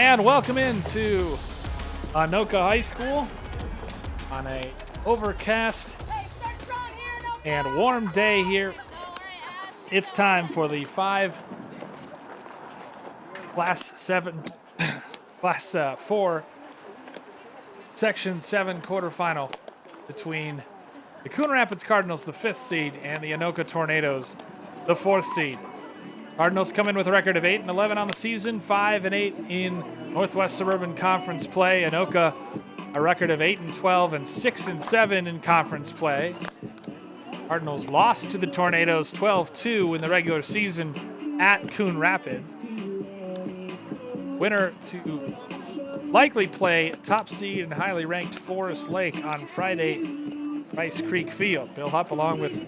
And welcome into Anoka High School on a overcast and warm day here. It's time for the Class 4 Section 7 quarterfinal between the Coon Rapids Cardinals, the 5th seed, and the Anoka Tornadoes, the 4th seed. Cardinals come in with a record of 8-11 on the season, 5-8 in Northwest Suburban Conference play. Anoka, a record of 8-12 and 6-7 in conference play. Cardinals lost to the Tornadoes 12-2 in the regular season at Coon Rapids. Winner to likely play top seed and highly ranked Forest Lake on Friday, Rice Creek Field. Bill Hupp along with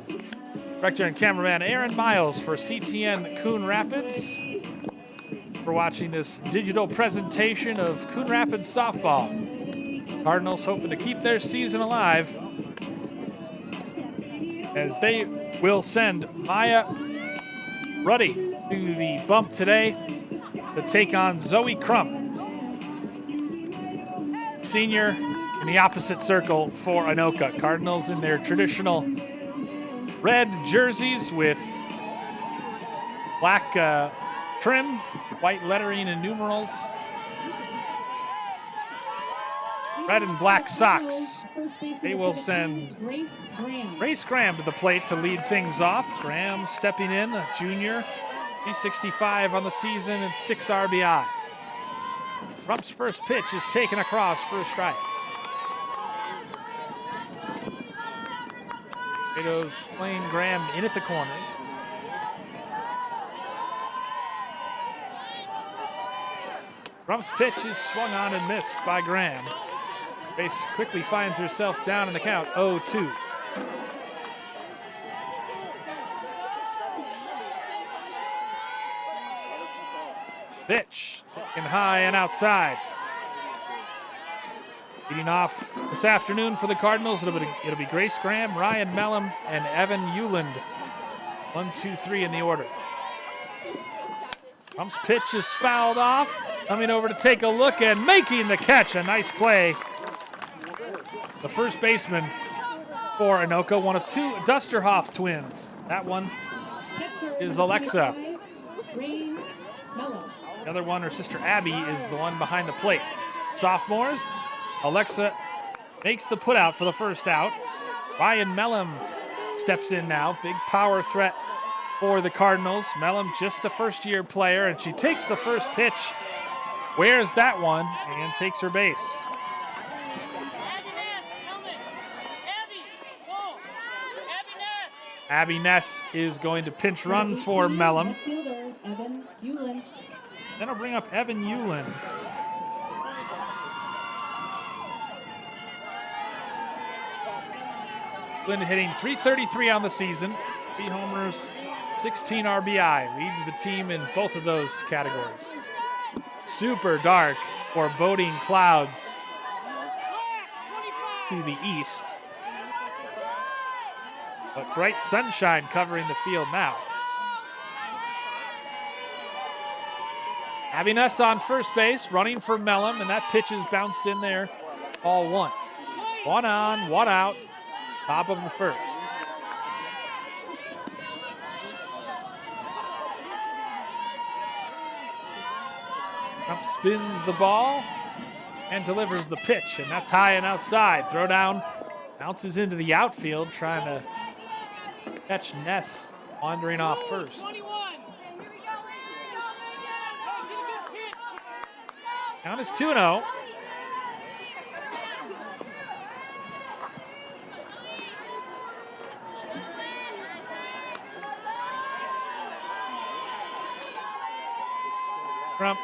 director and cameraman Aaron Miles for CTN Coon Rapids. For watching this digital presentation of Coon Rapids softball. Cardinals hoping to keep their season alive as they will send Maya Ruddy to the bump today to take on Zoe Crump, senior in the opposite circle for Anoka. Cardinals in their traditional red jerseys with black trim, white lettering and numerals. Red and black socks. They will send Grace Graham to the plate to lead things off. Graham stepping in, a junior, 365 on the season and 6 RBIs. Crump's first pitch is taken across for a strike. Tornadoes playing Graham in at the corners. Crump's pitch is swung on and missed by Graham. Base quickly finds herself down in the count, 0-2. Pitch taken high and outside. Leading off this afternoon for the Cardinals, it'll be Grace Graham, Ryan Mellum, and Evan Euland. 1, 2, 3 in the order. Crump's pitch is fouled off. Coming over to take a look and making the catch. A nice play. The first baseman for Anoka, one of 2 Dusterhoff twins. That one is Alexa. The other one, her sister Abby, is the one behind the plate. Sophomores, Alexa makes the putout for the first out. Ryan Mellum steps in now. Big power threat for the Cardinals. Mellum, just a first-year player, and she takes the first pitch, wears that one, and takes her base. Abby Ness is going to pinch run for Mellum. Then I'll bring up Evan Euland. Euland hitting .333 on the season. 3 homers, 16 RBI. Leads the team in both of those categories. Super dark, foreboding clouds to the east. But bright sunshine covering the field now. Abby Ness on first base, running for Mellum, and that pitch is bounced in there. Ball 1. 1 on, 1 out. Top of the first. Trump spins the ball and delivers the pitch, and that's high and outside. Throw down, bounces into the outfield, trying to catch Ness wandering off first. Count is 2-0. Crump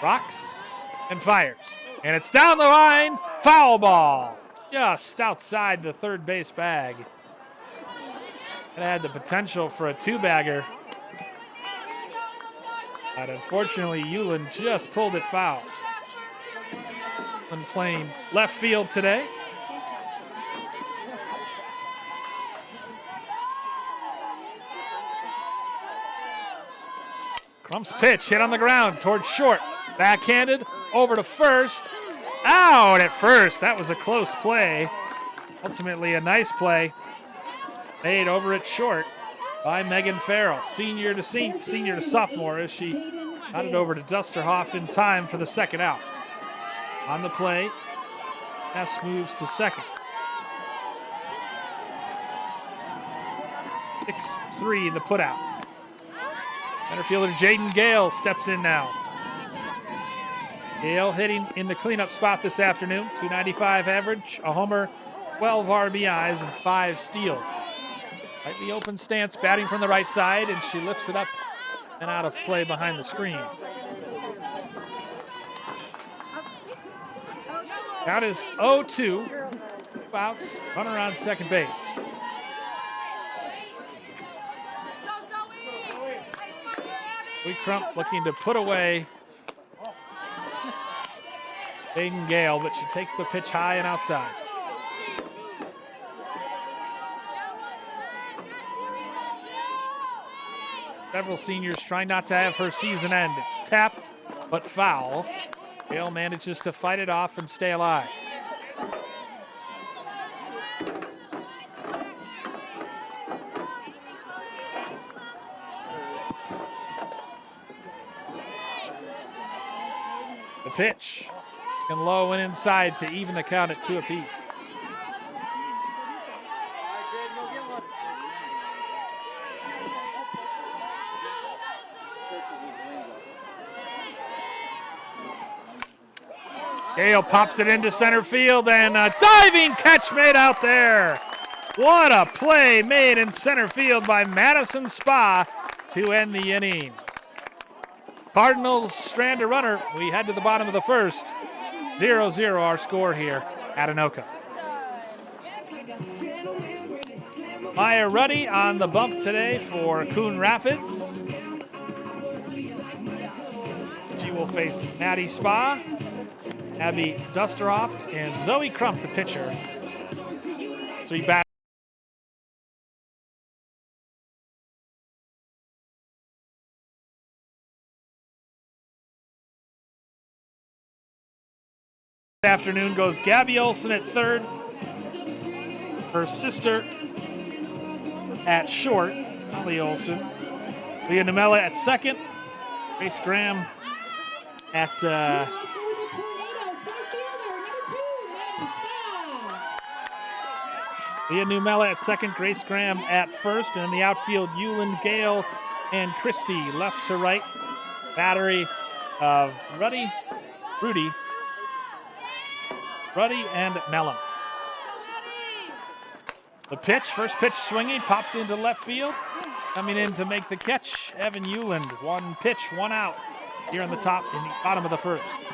rocks and fires. And it's down the line, foul ball. Just outside the third base bag. It had the potential for a 2-bagger. But unfortunately, Euland just pulled it foul. Euland playing left field today. Crump's pitch hit on the ground towards short. Backhanded over to first. Out at first. That was a close play. Ultimately a nice play made over at short by Megan Farrell, senior to sophomore, as she got it over to Dusterhoff in time for the second out. On the play, Hess moves to second. 6-3 the putout. Center fielder Jaden Gale steps in now. Gale hitting in the cleanup spot this afternoon. .295 average, a homer, 12 RBIs, and 5 steals. Slightly open stance, batting from the right side, and she lifts it up and out of play behind the screen. Count is 0-2. 2 outs, runner on second base. Zoe Crump looking to put away Aiden Gale, but she takes the pitch high and outside. Several seniors trying not to have her season end. It's tapped, but foul. Gale manages to fight it off and stay alive. The pitch, and low and inside to even the count at 2 apiece. Gale pops it into center field, and a diving catch made out there. What a play made in center field by Madison Spa to end the inning. Cardinals strand a runner. We head to the bottom of the first. 0-0 our score here at Anoka. Maya Ruddy on the bump today for Coon Rapids. She will face Maddie Spa, Abby Dusterhoff, and Zoe Crump, the pitcher. So we bat afternoon goes Gabby Olson at third, her sister at short, Holly Olson, Leah Numella at second, Grace Graham at Leah Numella at second, Grace Graham at first, and in the outfield, Yulin, Gale, and Christie left to right. Battery of Rudy, and Mellon. The pitch, first pitch swinging, popped into left field. Coming in to make the catch, Evan Euland. 1 pitch, 1 out here in the bottom of the first.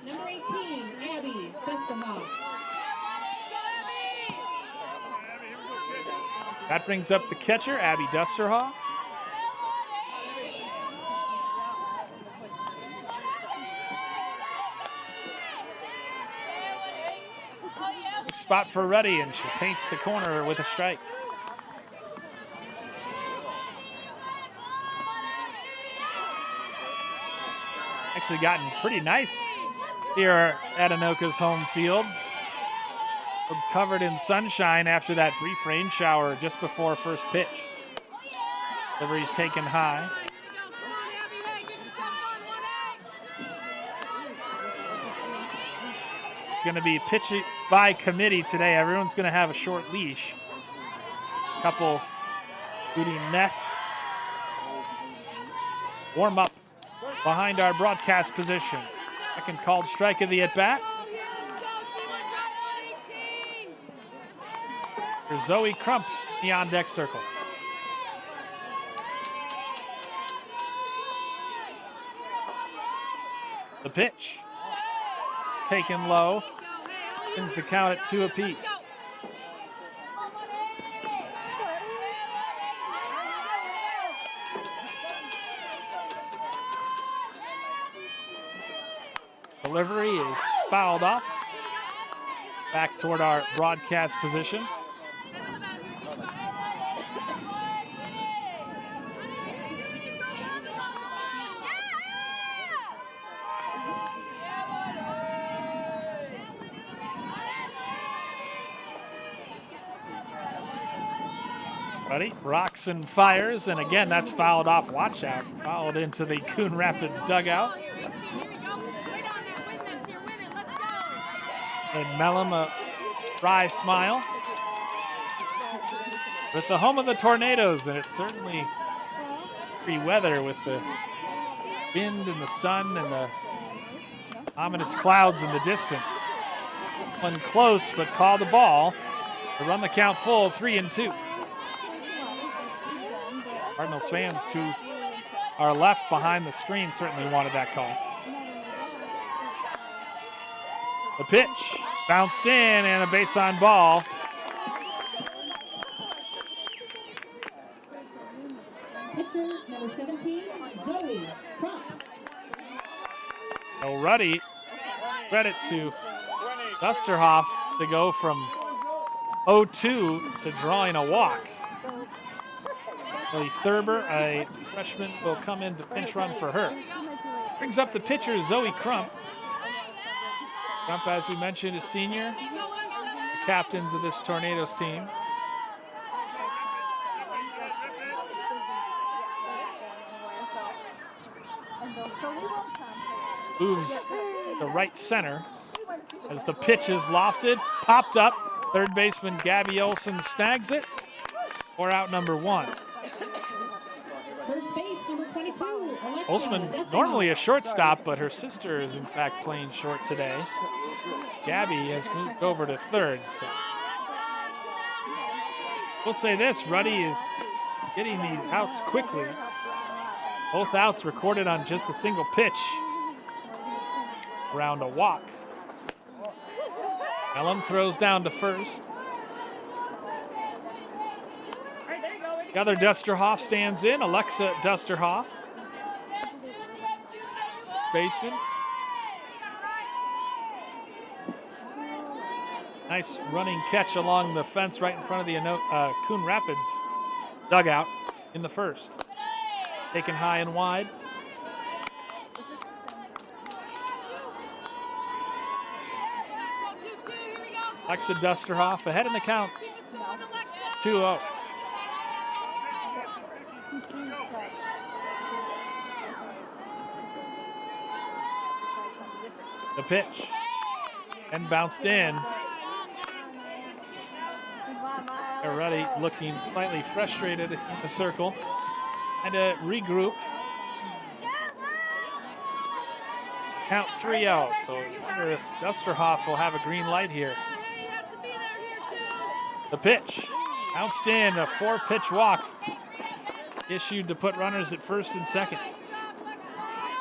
Number 18, Abby Dusterhoff. That brings up the catcher, Abby Dusterhoff. Spot for Ruddy, and she paints the corner with a strike. Actually gotten pretty nice here at Anoka's home field. Covered in sunshine after that brief rain shower just before first pitch. Delivery's taken high. It's going to be pitch by committee today. Everyone's going to have a short leash. Couple including Ness. Warm up behind our broadcast position. Second called strike of the at-bat. There's Zoe Crump in the on-deck circle. The pitch. Taken low. Ends the count at 2 apiece. Delivery is fouled off. Back toward our broadcast position. Ruddy rocks and fires, and again, that's fouled off. Watch out. Fouled into the Coon Rapids dugout. And Mellum, a wry smile. With the home of the Tornadoes, and it's certainly free weather with the wind and the sun and the ominous clouds in the distance. One close, but call the ball to run the count full, 3-2. Cardinals fans to our left behind the screen certainly wanted that call. The pitch bounced in and a base on ball. Pitcher number 17, Zoe Crump. So Ruddy, credit to Dusterhoff to go from 0-2 to drawing a walk. Lily Thurber, a freshman, will come in to pinch run for her. Brings up the pitcher, Zoe Crump. Crump, as we mentioned, is senior. The captains of this Tornadoes team. Moves to right center as the pitch is lofted, popped up. Third baseman Gabby Olson snags it. For out number 1. First base number 22, Alexa Olsman, normally a shortstop, but her sister is in fact playing short today. Gabby has moved over to third. So we'll say this, Ruddy is getting these outs quickly. Both outs recorded on just a single pitch. Around a walk. Ellum throws down to first. The other Dusterhoff stands in, Alexa Dusterhoff. Baseman. Nice running catch along the fence right in front of the Coon Rapids dugout in the first. Taken high and wide. Alexa Dusterhoff ahead in the count. 2-0. The pitch. And bounced in. Already looking slightly frustrated in the circle. And to regroup. Count 3-0. So I wonder if Dusterhoff will have a green light here. The pitch. Bounced in, a 4-pitch walk. Issued to put runners at first and second.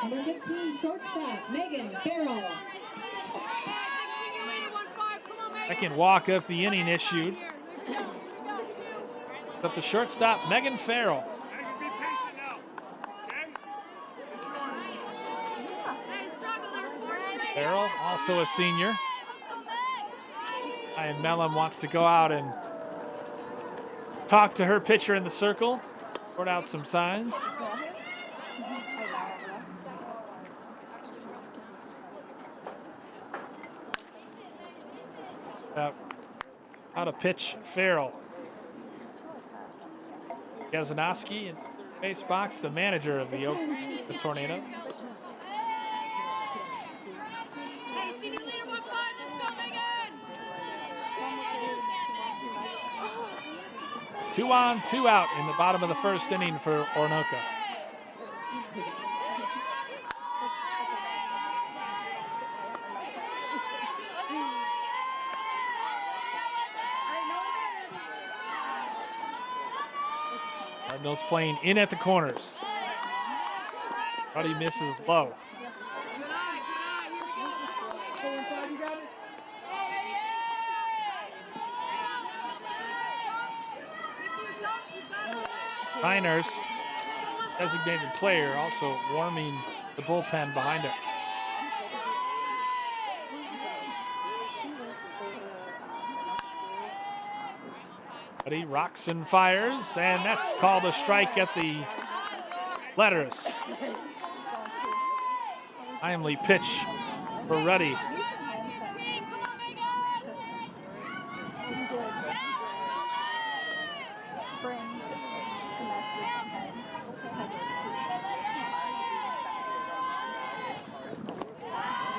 Number 15, shortstop, Megan Farrell. Second walk of the inning issued. But the shortstop, Megan Farrell. Farrell, also a senior. And Mellum wants to go out and talk to her pitcher in the circle, sort out some signs. Out of pitch, Farrell. Gazanowski in base box, the manager of the Tornado. Two on, 2 out in the bottom of the first inning for Anoka. Cardinals playing in at the corners. Ruddy misses low. Miners, designated player, also warming the bullpen behind us. But he rocks and fires, and that's called a strike at the letters. Timely pitch for Ruddy.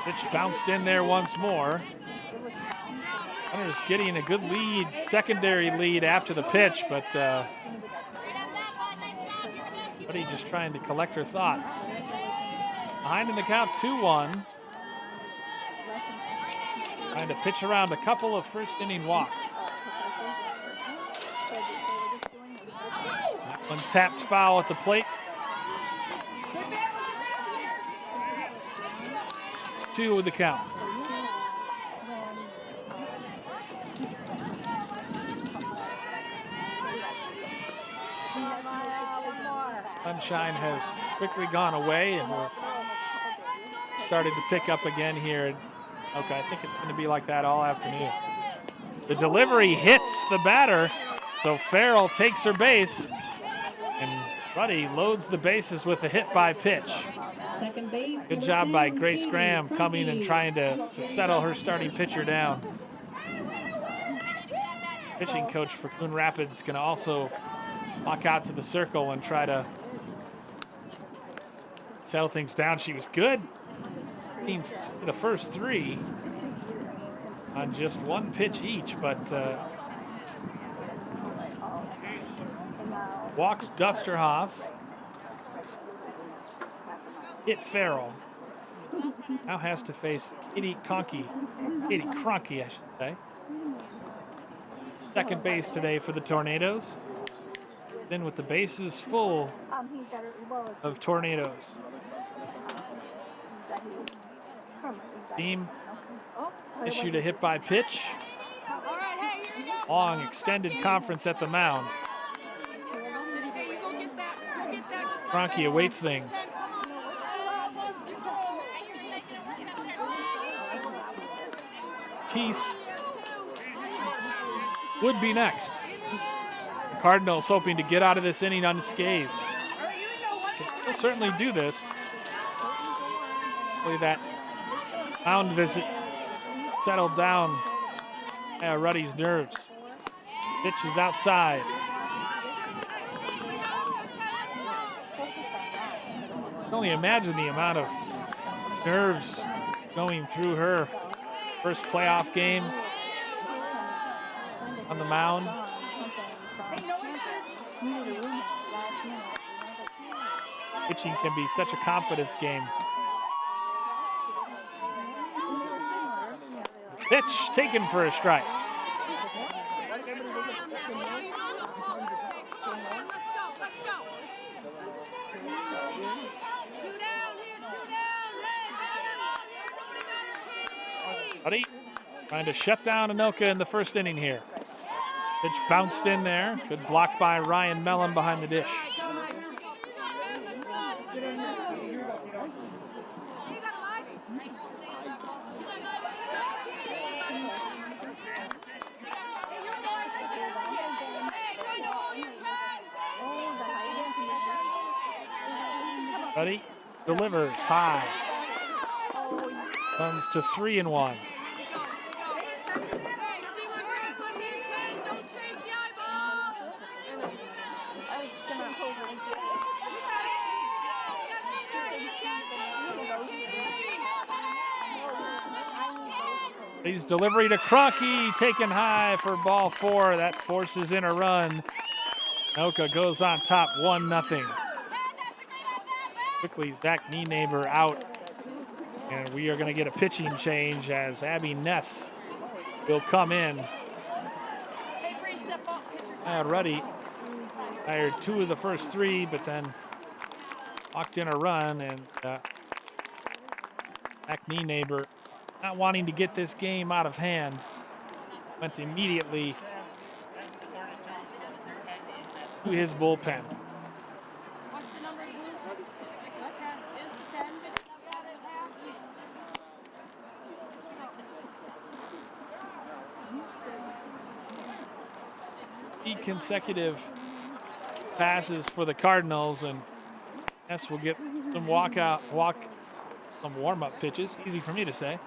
Pitch bounced in there once more. Hunter's getting a good lead, secondary lead after the pitch, but Buddy just trying to collect her thoughts. Behind in the count, 2-1. Trying to pitch around a couple of first inning walks. That one tapped foul at the plate. 2 with the count. Sunshine has quickly gone away, and we're starting to pick up again here. Okay, I think it's going to be like that all afternoon. The delivery hits the batter, so Farrell takes her base, and Buddy loads the bases with a hit by pitch. Good job by Grace Graham coming and trying to settle her starting pitcher down. Pitching coach for Coon Rapids going to also walk out to the circle and try to settle things down. She was good in the first 3 on just 1 pitch each, but walked Dusterhoff, hit Farrell. Now has to face Katie Cronky, I should say. Second base today for the Tornadoes. Then with the bases full of Tornadoes. Team issued a hit by pitch. Long extended conference at the mound. Cronky awaits things. Teese would be next. The Cardinals hoping to get out of this inning unscathed. They'll certainly do this. Hopefully that mound visit settled down Ruddy's nerves. Pitch is outside. I can only imagine the amount of nerves going through her first playoff game on the mound. Pitching can be such a confidence game. Pitch taken for a strike. Buddy trying to shut down Anoka in the first inning here. Pitch bounced in there. Good block by Ryan Mellon behind the dish. Buddy delivers high. Comes to 3-1. He's delivery to Cronky, taken high for ball 4. That forces in a run. Anoka goes on top 1-0. Quickly, Zach Nienaber out. And we are going to get a pitching change as Abby Ness will come in. Ruddy fired 2 of the first 3, but then walked in a run. And Zach Nienaber, not wanting to get this game out of hand, went immediately to his bullpen. Consecutive passes for the Cardinals, and Ness will get some some warm-up pitches. Easy for me to say,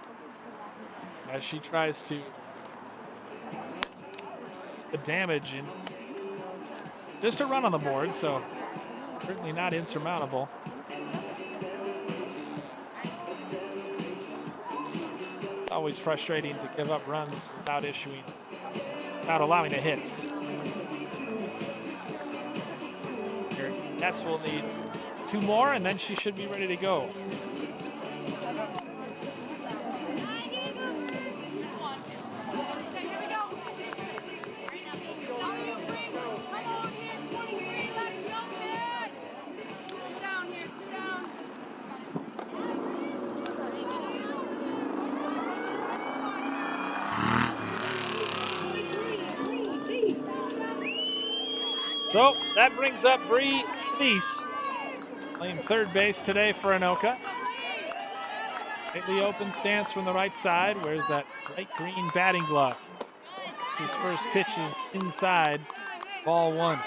as she tries to the damage and just a run on the board, so certainly not insurmountable. always frustrating to give up runs without allowing a hit. Here, Ness will need 2 more, and then she should be ready to go. So that brings up Bree Thies, playing third base today for Anoka. Slightly open stance from the right side. Wears that light green batting glove. His first pitch is inside, ball 1.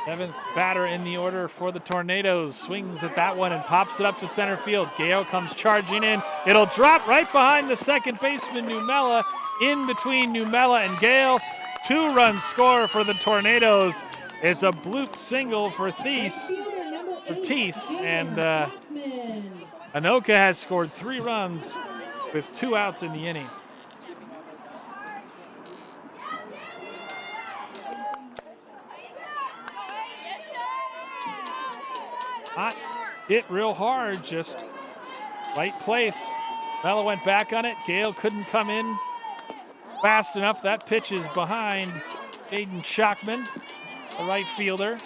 Seventh batter in the order for the Tornadoes. Swings at that one and pops it up to center field. Gale comes charging in. It'll drop right behind the second baseman, Numela. In between Numela and Gale. 2-run score for the Tornadoes. It's a bloop single for Thies. And Anoka has scored 3 runs with 2 outs in the inning. Not hit real hard, just right place. Mella went back on it. Gale couldn't come in fast enough. That pitch is behind Aiden Schockman, the right fielder.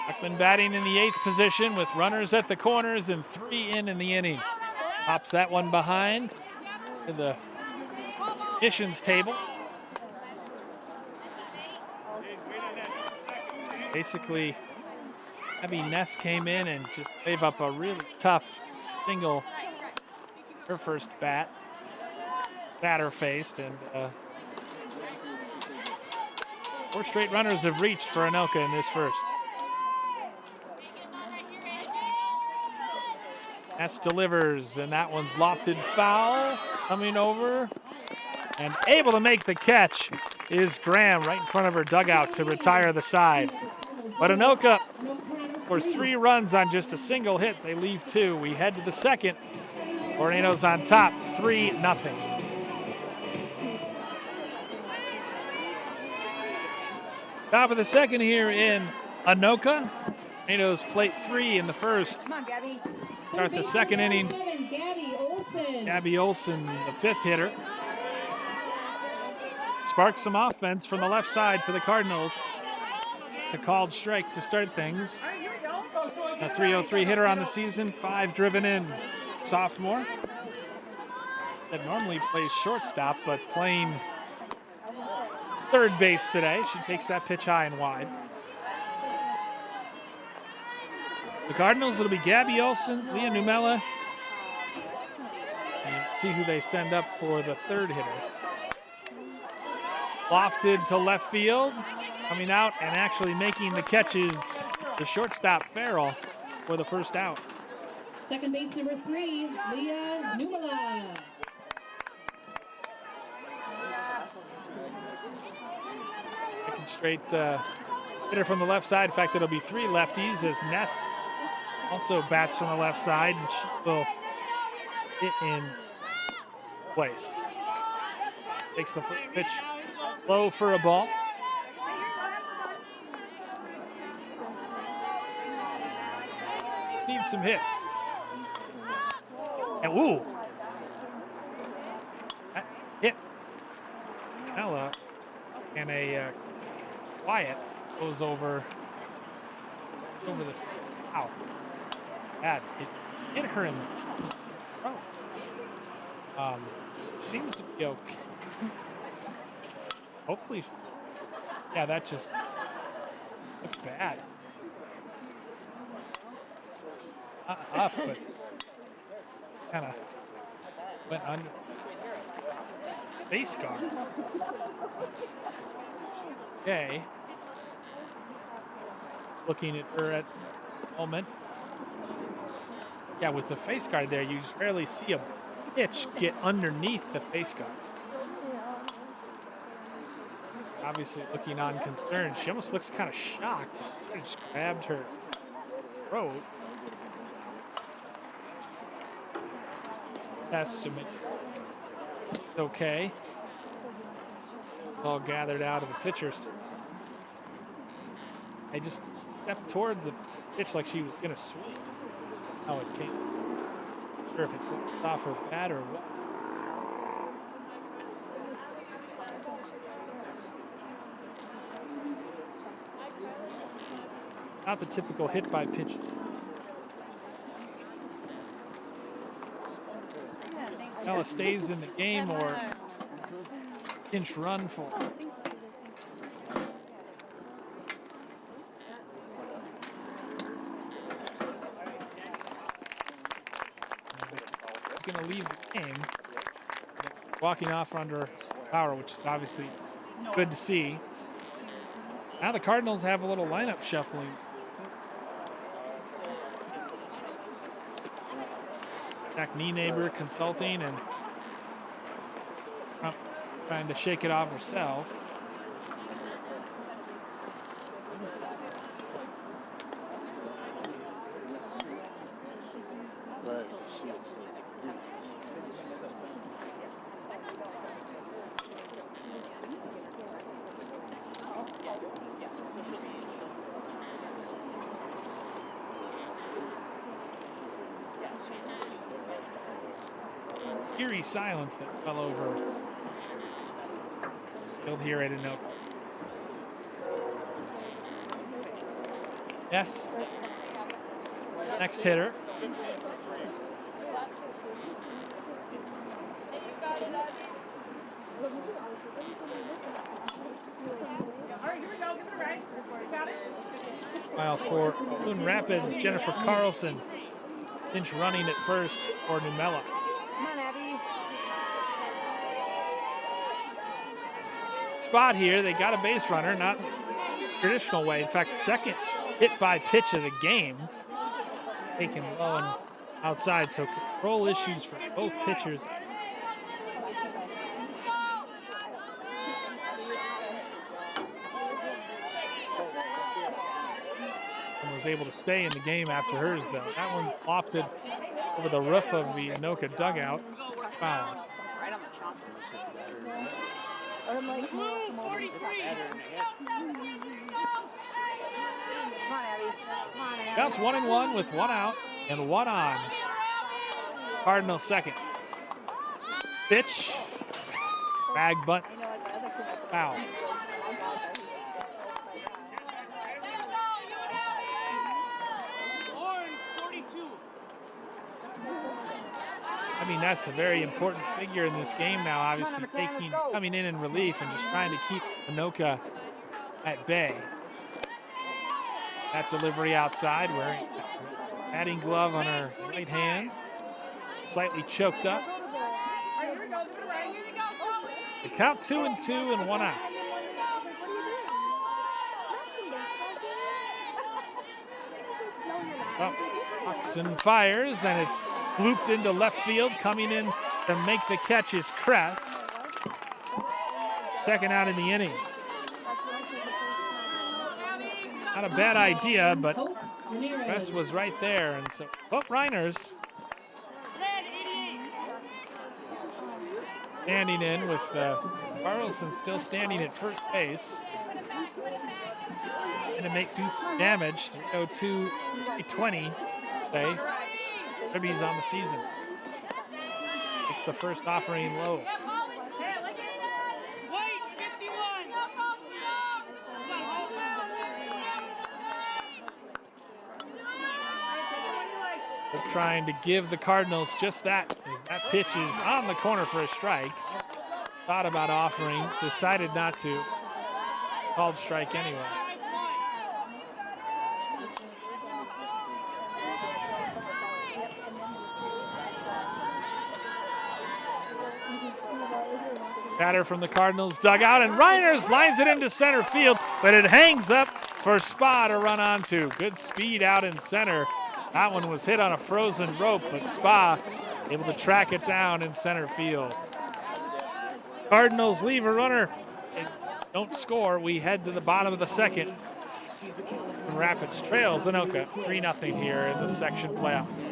Schockman batting in the 8th position with runners at the corners and 3 in the inning. Pops that one behind to the missions table. Basically, Abby Ness came in and just gave up a really tough single. Her first batter faced, and 4 straight runners have reached for Anoka in this first. Ness delivers, and that one's lofted foul. Coming over and able to make the catch is Graham right in front of her dugout to retire the side. But Anoka scores 3 runs on just a single hit. They leave 2. We head to the second. Tornadoes on top, 3-0. Top of the second here in Anoka. Tornadoes plate 3 in the first. Start the second inning. Gabby Olsen, the 5th hitter. Sparks some offense from the left side for the Cardinals. It's a called strike to start things. A 303 hitter on the season, 5 driven in. Sophomore. That normally plays shortstop, but playing third base today. She takes that pitch high and wide. The Cardinals, it'll be Gabby Olsen, Leah Numela. And see who they send up for the 3rd hitter. Lofted to left field. Coming out and actually making the catches, the shortstop Farrell for the first out. Second base number 3, Leah Numela. Second straight hitter from the left side. In fact, it'll be 3 lefties as Ness also bats from the left side, and she will hit in place. Takes the pitch low for a ball. Let's need some hits. And ooh, that hit Ella, and a Wyatt goes over the wow. Bad. It hit her in the throat. Seems to be okay. Hopefully, yeah, that just looked bad. Up, but kind of went under. Face guard. Okay. Looking at her at the moment. Yeah, with the face guard there, you just rarely see a pitch get underneath the face guard. Obviously looking unconcerned. She almost looks kind of shocked. She just grabbed her throat. Testament. It's okay. All gathered out of the pitchers. I just stepped toward the pitch like she was gonna swing. How it came. Not sure if it flipped off her bat or what. Not the typical hit by pitch. Ella stays in the game or pinch run for. He's going to leave the game, walking off under power, which is obviously good to see. Now the Cardinals have a little lineup shuffling. Jack Neighbor consulting and trying to shake it off herself. Eerie silence that fell over field here at Anoka. Yes. Next hitter. While for Coon Rapids, Jennifer Carlson pinch running at first for Numela. Spot here, they got a base runner, not traditional way. In fact, second hit by pitch of the game, taken low and outside. So control issues for both pitchers. And was able to stay in the game after hers, though. That one's lofted over the roof of the Anoka dugout. Foul. I'm like, hey, 43. Counts 1-1 with 1 out and 1 on. Cardinals second. Pitch. Bag bunt. Foul. I mean, that's a very important figure in this game now, obviously coming in relief and just trying to keep Anoka at bay. That delivery outside, wearing batting glove on her right hand, slightly choked up. The count 2-2 and 1 out. Well, Oxen fires, and it's looped into left field. Coming in to make the catch is Kress. Second out in the inning. Not a bad idea, but Kress was right there. And so, Reiners standing in with Carlson still standing at first base. And to make do damage, 302, 20 today. Ribbies on the season. It's the first offering low. They're trying to give the Cardinals just that, as that pitch is on the corner for a strike. Thought about offering, decided not to. Called strike anyway. Batter from the Cardinals dugout, and Reiners lines it into center field, but it hangs up for Spa to run onto. Good speed out in center. That one was hit on a frozen rope, but Spa able to track it down in center field. Cardinals leave a runner. They don't score. We head to the bottom of the second. Rapids trails Anoka 3-0 here in the section playoffs.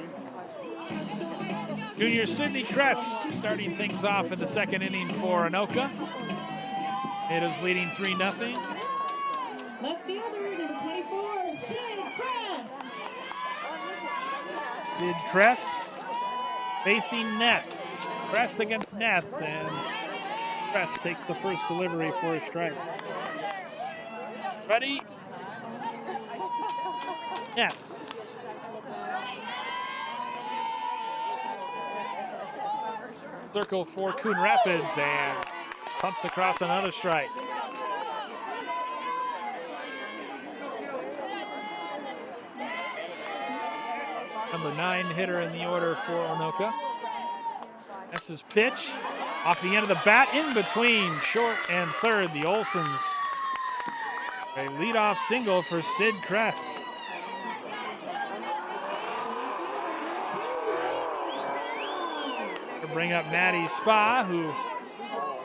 Junior Sidney Kress starting things off in the second inning for Anoka. It is leading 3-0. Left fielder, number 24, Sid Kress. Sid Kress facing Ness. Kress against Ness, and Kress takes the first delivery for a strike. Ready? Ness. Circle for Coon Rapids, and pumps across another strike. Number 9 hitter in the order for Anoka. Ness's pitch off the end of the bat in between short and third. The Olsons. A leadoff single for Sid Kress. To bring up Maddie Spa, who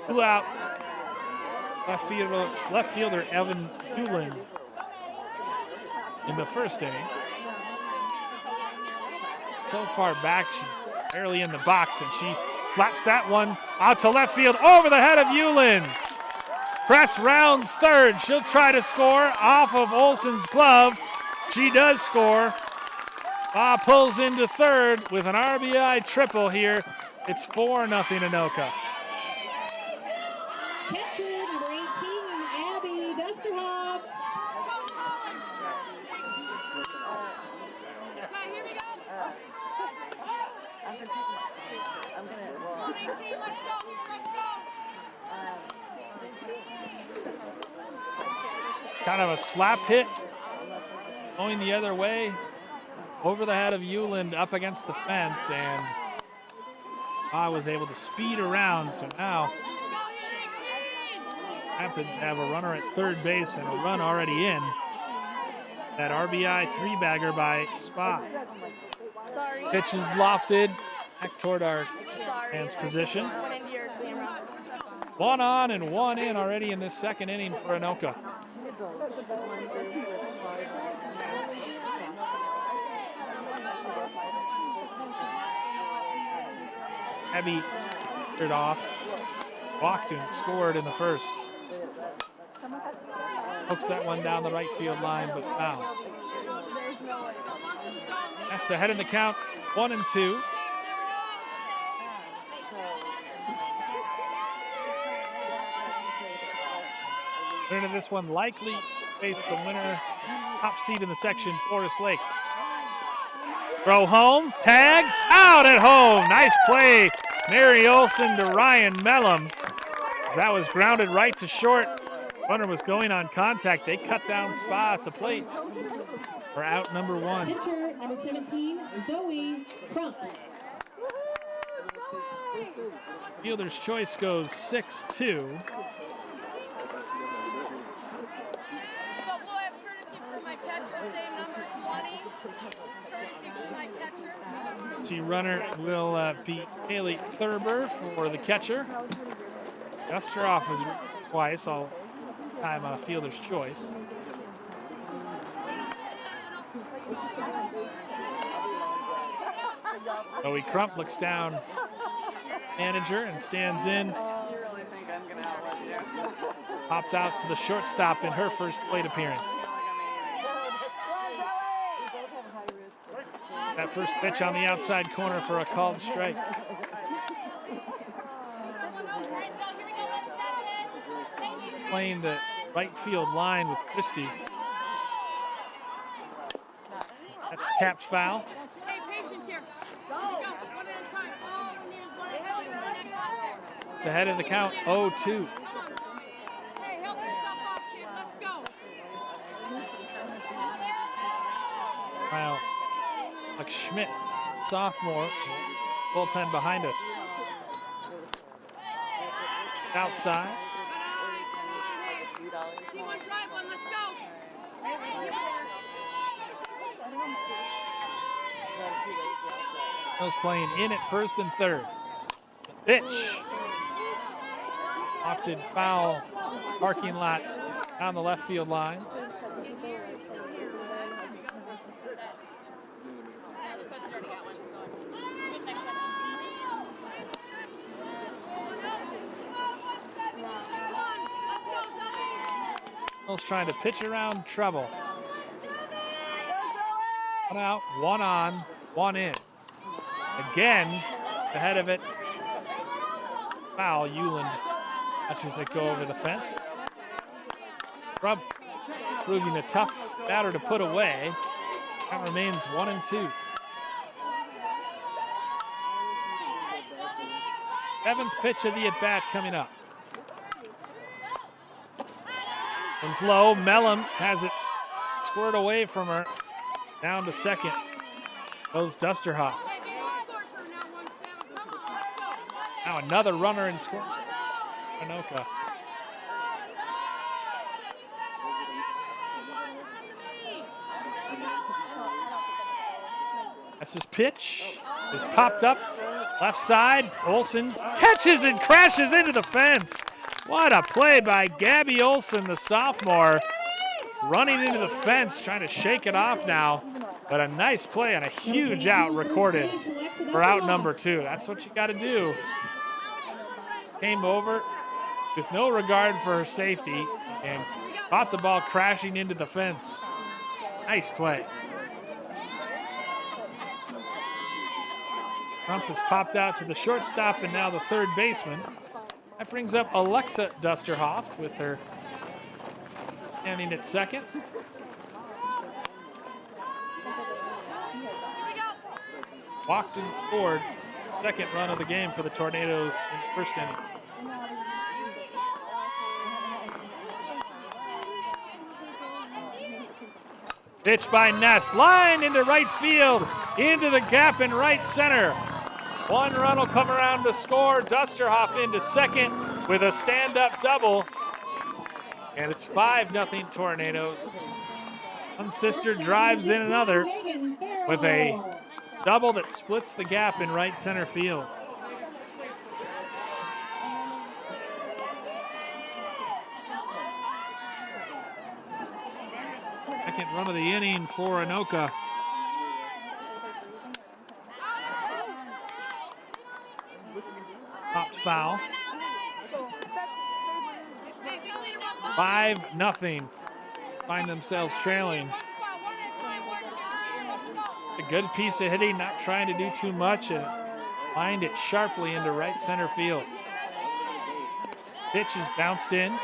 flew out left fielder Evan Hewland in the first inning. So far back, she's barely in the box, and she slaps that one out to left field over the head of Hewland. Kress rounds third. She'll try to score off of Olson's glove. She does score. Pulls into third with an RBI triple here. It's 4-0 Anoka. Catcher, number 18, Abby Dusterhoff. Okay, here we go. I'm gonna 18, let's go. Kind of a slap hit going the other way over the head of Hewland up against the fence, and I was able to speed around, so now Rapids have a runner at third base and a run already in. That RBI 3-bagger by Spa. Sorry. Pitch is lofted back toward our fans' position. 1 on and 1 in already in this second inning for Anoka. Abby cleared off, walked and scored in the first. Hooks that one down the right field line, but foul. That's ahead in the count, 1-2. Winner of this one likely face the winner, top seed in the section, Forest Lake. Throw home, tag, out at home. Nice play, Mary Olson to Ryan Mellum. That was grounded right to short. Runner was going on contact. They cut down Spa at the plate for out number 1. Pitcher, number 17, Zoe Crump. Fielder's choice goes 6-2. Runner will be Haley Thurber for the catcher. Dusteroff is twice, all time on a fielder's choice. Bowie Crump looks down manager and stands in. Popped out to the shortstop in her first plate appearance. That first pitch on the outside corner for a called strike. Playing the right field line with Christie. That's tapped foul. It's ahead of the count, 0-2. Wow. Like Schmidt, sophomore, bullpen behind us. Outside. Cardinals playing in at first and third. Pitch. Often foul parking lot down the left field line. Cardinals trying to pitch around trouble. One out, one on, one in. Again, ahead of it. Foul, Euland watches it go over the fence. Trump proving a tough batter to put away. That remains 1-2. Seventh pitch of the at-bat coming up. One's low. Mellum has it squared away from her. Down to second. Goes Dusterhoff. Now another runner in score. Anoka. That's his pitch. Is popped up. Left side. Olsen catches and crashes into the fence. What a play by Gabby Olsen, the sophomore. Running into the fence, trying to shake it off now. But a nice play and a huge out recorded for out number 2. That's what you got to do. Came over with no regard for her safety and caught the ball crashing into the fence. Nice play. Trump has popped out to the shortstop and now the third baseman. That brings up Alexa Dusterhoff with her standing at second. Walked and scored. Second run of the game for the Tornadoes in the first inning. Pitch by Ness. Line into right field. Into the gap in right center. One run will come around to score. Dusterhoff into second with a stand-up double. And it's 5-0 Tornadoes. One sister drives in another with a double that splits the gap in right center field. Second run of the inning for Anoka. Popped foul. 5-0. Find themselves trailing. A good piece of hitting, not trying to do too much, and lined it sharply into right center field. Pitch is bounced in.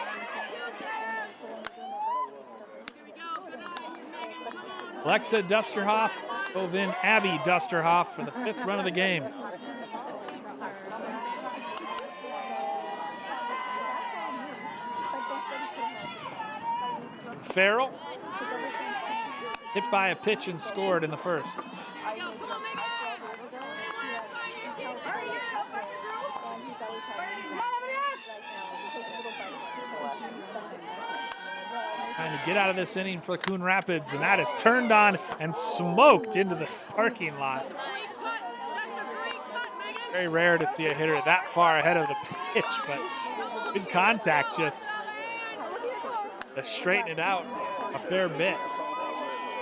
Alexa Dusterhoff drove in Abby Dusterhoff for the 5th run of the game. Farrell hit by a pitch and scored in the first. Trying to get out of this inning for Coon Rapids, and that is turned on and smoked into the parking lot. Very rare to see a hitter that far ahead of the pitch, but good contact, just to straighten it out a fair bit.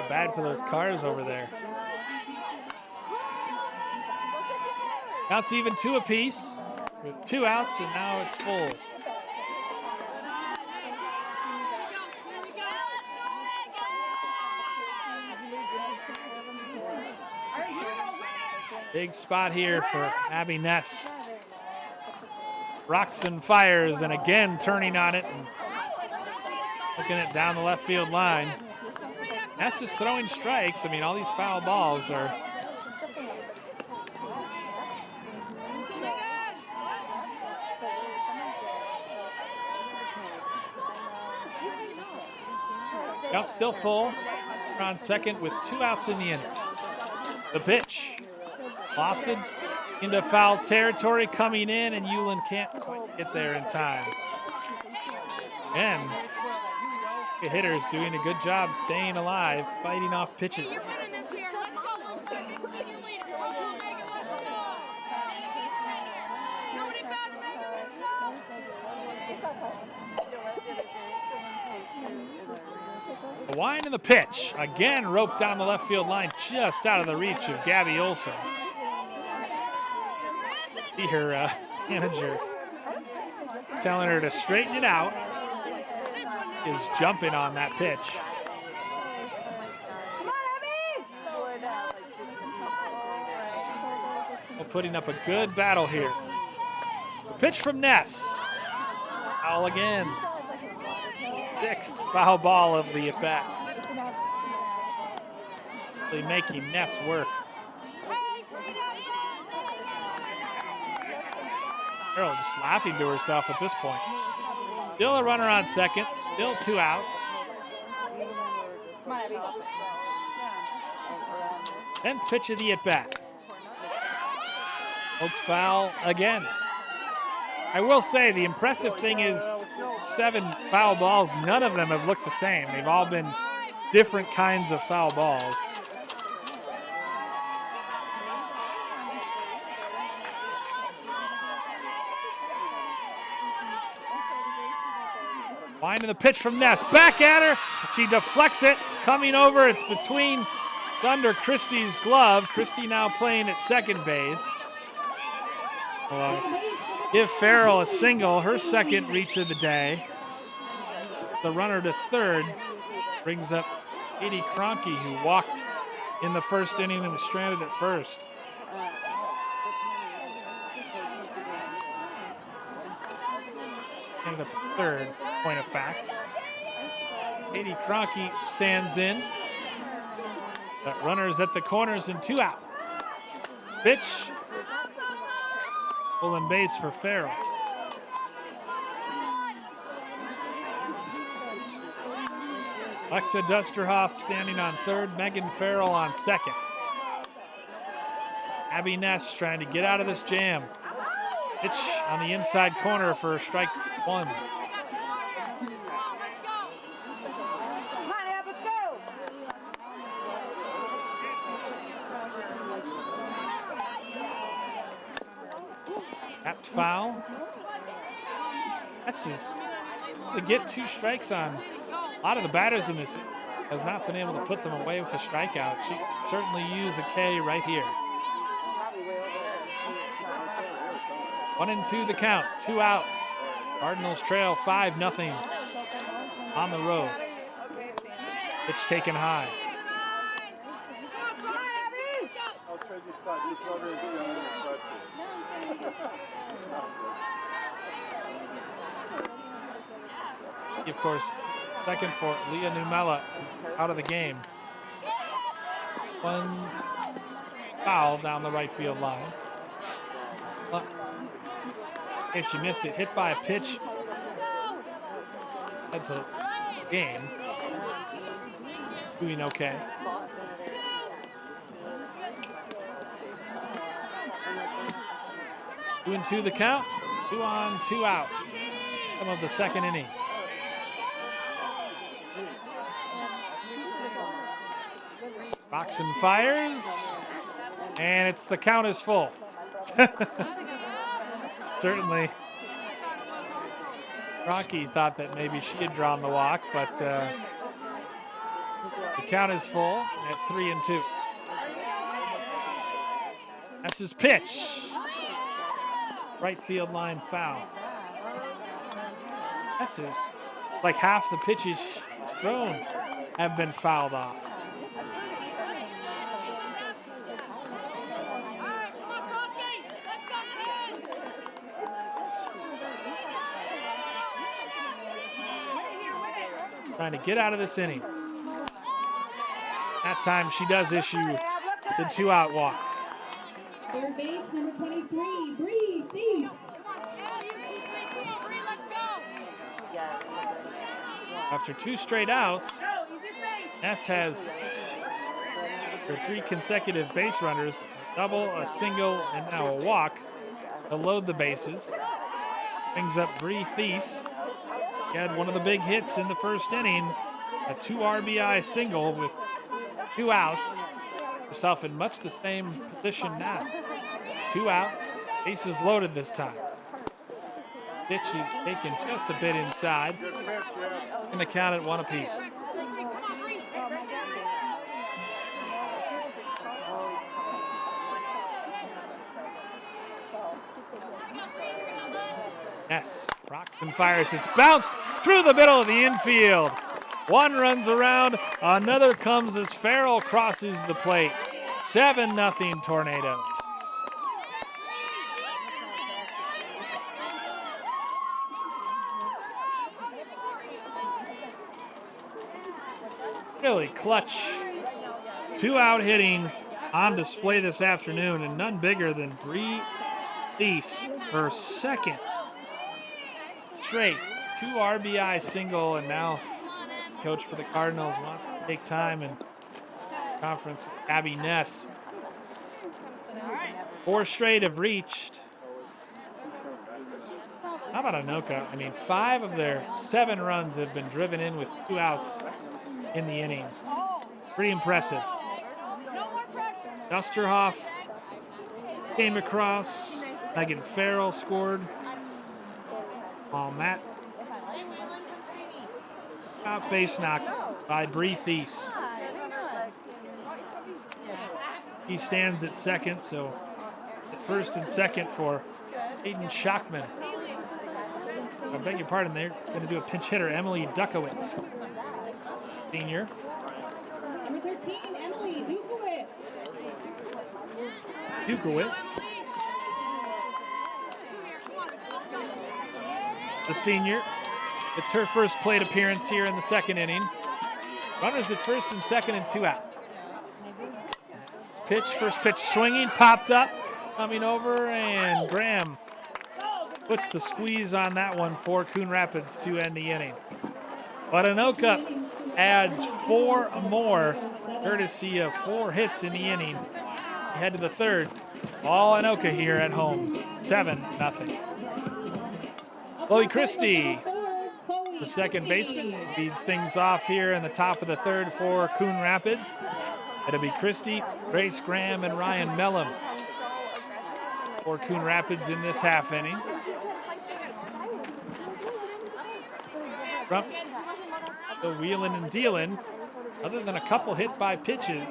Bad for those cars over there. Counts even 2 apiece with 2 outs, and now it's full. Big spot here for Abby Ness. Rocks and fires, and again turning on it and looking it down the left field line. Ness is throwing strikes. I mean, all these foul balls are. Count still full. We're on second with 2 outs in the inning. The pitch. Lofted into foul territory coming in, and Euland can't quite get there in time. Again, the hitter's doing a good job staying alive, fighting off pitches. The wind and the pitch. Again, roped down the left field line, just out of the reach of Gabby Olson. See her manager telling her to straighten it out. Is jumping on that pitch. Well, putting up a good battle here. The pitch from Ness. Foul again. 6th foul ball of the at-bat. Really making Ness work. Carol just laughing to herself at this point. Still a runner on second, still 2 outs. 10th pitch of the at-bat. Poked foul again. I will say the impressive thing is 7 foul balls, none of them have looked the same. They've all been different kinds of foul balls. Finding the pitch from Ness. Back at her. She deflects it. Coming over. It's between under Christie's glove. Christie now playing at second base. Give Farrell a single. Her second reach of the day. The runner to third brings up Katie Kroenke, who walked in the first inning and was stranded at first. Ended up at third, point of fact. Katie Kroenke stands in. Got runners at the corners and 2 out. Pitch. Pulling base for Farrell. Alexa Dusterhoff standing on third. Megan Farrell on second. Abby Ness trying to get out of this jam. Pitch on the inside corner for strike 1. Tapped foul. This is to get 2 strikes on a lot of the batters in this has not been able to put them away with a strikeout. She certainly used a K right here. 1-2 the count, 2 outs. Cardinals trail 5-0 on the road. Pitch taken high. Of course, second for Leah Numela out of the game. 1 foul down the right field line. In case you missed it, hit by a pitch. That's a game. Doing okay. Two and 2 the count. 2 on, 2 out. Some of the second inning. Boxen fires, and it's the count is full. Certainly, Rocky thought that maybe she had drawn the walk, but the count is full at 3-2. That's his pitch. Right field line foul. This is like half the pitches he's thrown have been fouled off. Trying to get out of this inning. That time she does issue the 2-out walk. Third base, number 23, Bree Thies. After 2 straight outs, Ness has her 3 consecutive base runners, a double, a single, and now a walk to load the bases. Brings up Bree Thies. She had one of the big hits in the first inning, a 2 RBI single with 2 outs. Herself in much the same position now. 2 outs, bases loaded this time. Pitch is taken just a bit inside, and the count at 1 apiece. Yes, Rockman fires. It's bounced through the middle of the infield. One runs around, another comes as Farrell crosses the plate. 7-0 Tornadoes. Really clutch 2-out hitting on display this afternoon, and none bigger than Bree Thies, her second straight 2 RBI single, and now coach for the Cardinals wants to take time and conference with Abby Ness. 4 straight have reached. How about Anoka? I mean, 5 of their 7 runs have been driven in with 2 outs in the inning. Pretty impressive. Dusterhoff came across. Megan Farrell scored. Matt. Base knock by Bree Thies. He stands at second, so at first and second for Aiden Schockman. I beg your pardon, they're going to do a pinch hitter, Emily Dukowitz, senior. Number 13, Emily Dukowitz. Dukowitz, the senior. It's her first plate appearance here in the second inning. Runners at first and second and 2 out. First pitch swinging, popped up, coming over, and Graham puts the squeeze on that one for Coon Rapids to end the inning. But Anoka adds 4 more, courtesy of 4 hits in the inning. We head to the third. All Anoka here at home, 7-0. Chloe Christie, the second baseman, leads things off here in the top of the third for Coon Rapids. It'll be Christie, Grace Graham, and Ryan Mellum for Coon Rapids in this half inning. Trump still wheeling and dealing, other than a couple hit by pitches.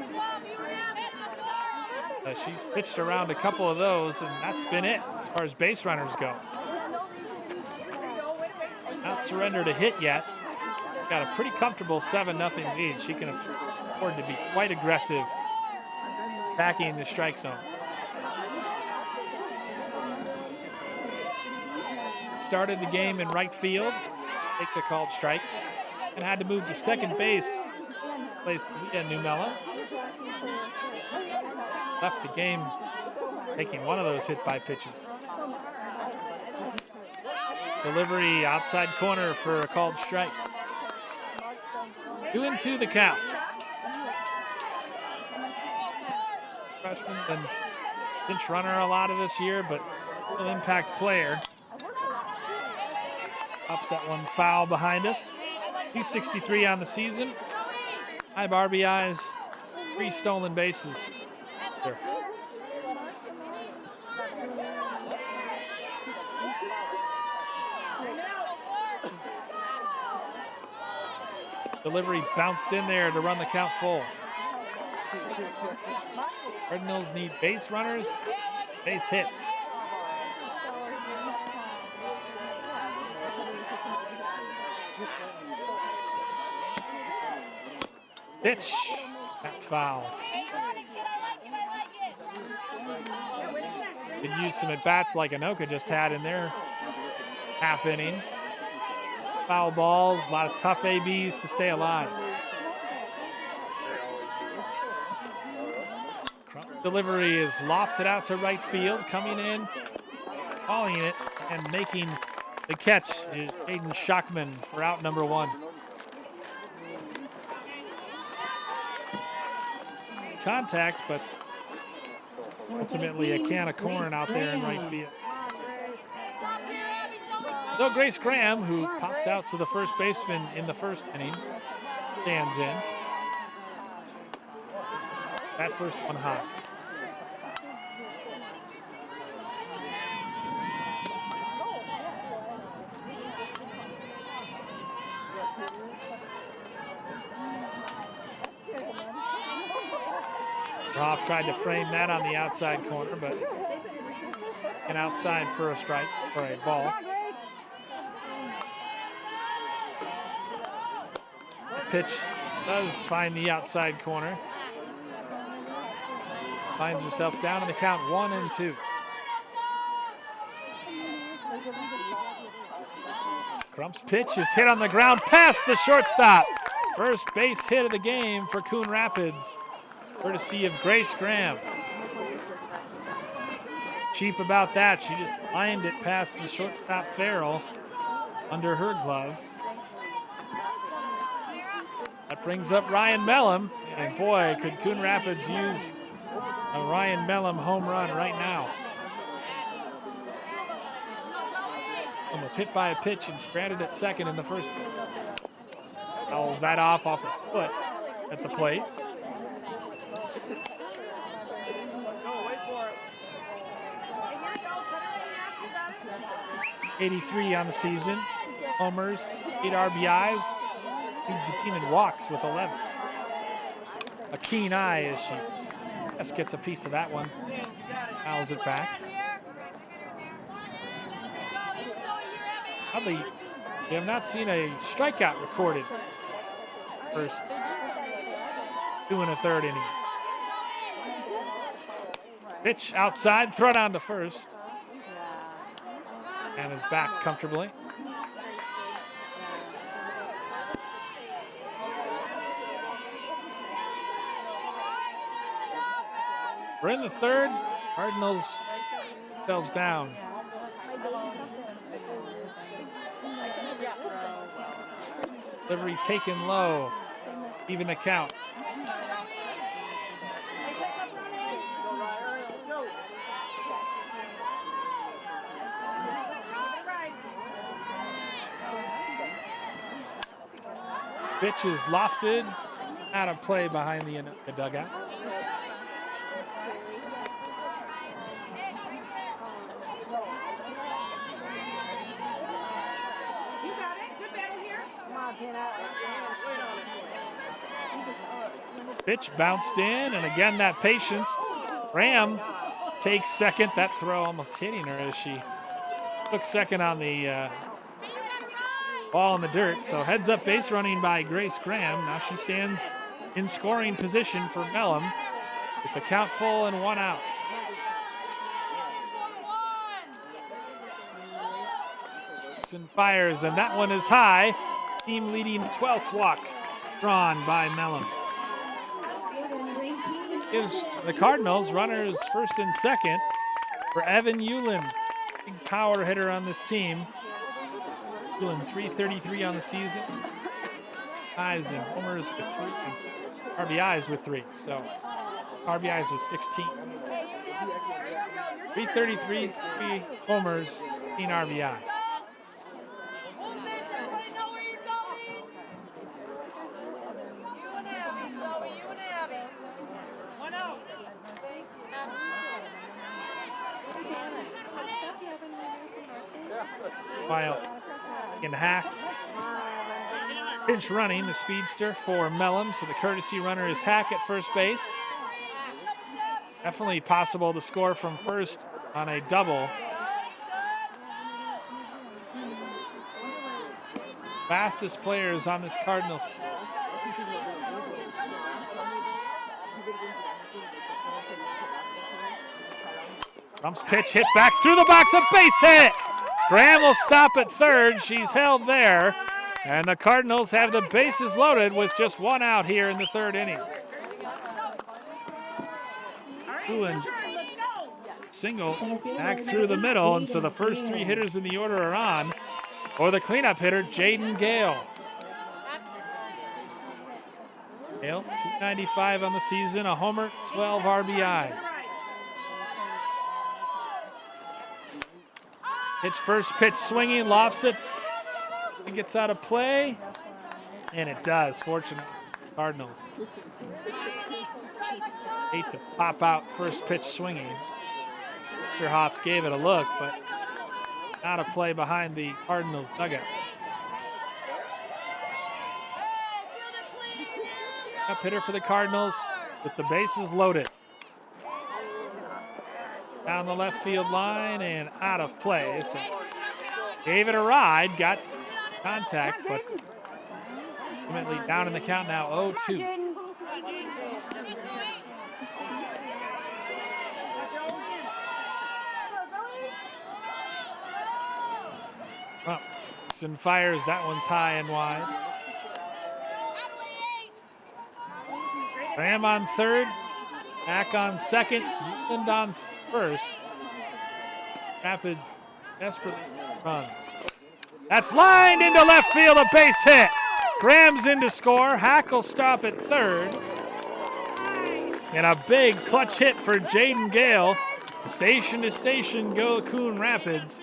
She's pitched around a couple of those, and that's been it as far as base runners go. Not surrendered a hit yet. Got a pretty comfortable 7-0 lead. She can afford to be quite aggressive attacking the strike zone. Started the game in right field, takes a called strike, and had to move to second base, place Leah Numella. Left the game taking one of those hit by pitches. Delivery outside corner for a called strike. 2-2 the count. Freshman been pinch runner a lot of this year, but an impact player. Pops that one foul behind us. 263 on the season. 5 RBIs, 3 stolen bases. There. Delivery bounced in there to run the count full. Cardinals need base runners, base hits. Pitch, that foul. Could use some at-bats like Anoka just had in their half inning. Foul balls, a lot of tough ABs to stay alive. Delivery is lofted out to right field, coming in, calling it, and making the catch is Aiden Schockman for out number 1. Contact, but ultimately a can of corn out there in right field. So Grace Graham, who popped out to the first baseman in the first inning, stands in. That first one high. Roth tried to frame that on the outside corner, but an outside for a strike, for a ball. pitch does find the outside corner. Finds herself down in the count 1-2. Crump's pitch is hit on the ground past the shortstop. First base hit of the game for Coon Rapids, courtesy of Grace Graham. Cheap about that. She just lined it past the shortstop Farrell under her glove. That brings up Ryan Mellum. And boy, could Coon Rapids use a Ryan Mellum home run right now. Almost hit by a pitch and stranded at second in the first. Fouls that off her foot at the plate. '83 on the season. Homers, 8 RBIs. Leads the team in walks with 11. A keen eye as she just gets a piece of that one. Fouls it back. Oddly, we have not seen a strikeout recorded. First 2 1/3 innings. Pitch outside, throw down to first. And is back comfortably. We're in the third. Cardinals themselves down. Delivery taken low. Even the count. Pitch is lofted. Out of play behind the dugout. Pitch bounced in, and again that patience. Graham takes second. That throw almost hitting her as she took second on the ball in the dirt. So heads up base running by Grace Graham. Now she stands in scoring position for Mellum with the count full and 1 out. And fires, and that one is high. Team leading 12th walk drawn by Mellum. Gives the Cardinals runners first and second for Evan Euland, big power hitter on this team. Euland 333 on the season. Highs and homers with 3 and RBIs with 3. So RBIs was 16. 333, 3 homers, 15 RBI. While in Hack, pinch running the speedster for Mellum, so the courtesy runner is Hack at first base. Definitely possible to score from first on a double. Fastest players on this Cardinals team. Trump's pitch hit back through the box, a base hit! Graham will stop at third. She's held there. And the Cardinals have the bases loaded with just 1 out here in the third inning. Coon single back through the middle, and so the first 3 hitters in the order are on. Or the cleanup hitter, Jaden Gale. Gale, 295 on the season, a homer, 12 RBIs. First pitch swinging, lofts it. It gets out of play, and it does, fortunately. Cardinals. Hate to pop out first pitch swinging. Mr. Hoffs gave it a look, but out of play behind the Cardinals dugout. Up hitter for the Cardinals with the bases loaded. Down the left field line and out of play. So gave it a ride, got contact, but Ultimately down in the count now, 0-2. Robinson fires, that one's high and wide. Graham on third, back on second, Euland on first. Rapids desperately runs. That's lined into left field, a base hit. Graham's in to score. Hack will stop at third. And a big clutch hit for Jaden Gale. Station to station go Coon Rapids.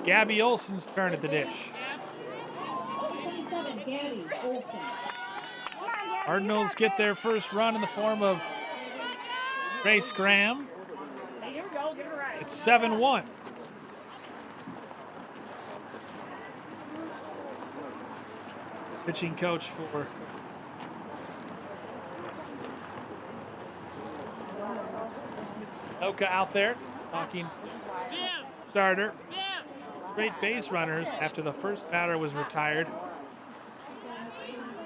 Gabby Olson's turn at the dish. 27, Gabby Olson. Cardinals get their first run in the form of Grace Graham. It's 7-1. Pitching coach for Anoka out there talking to starter. Great base runners after the first batter was retired.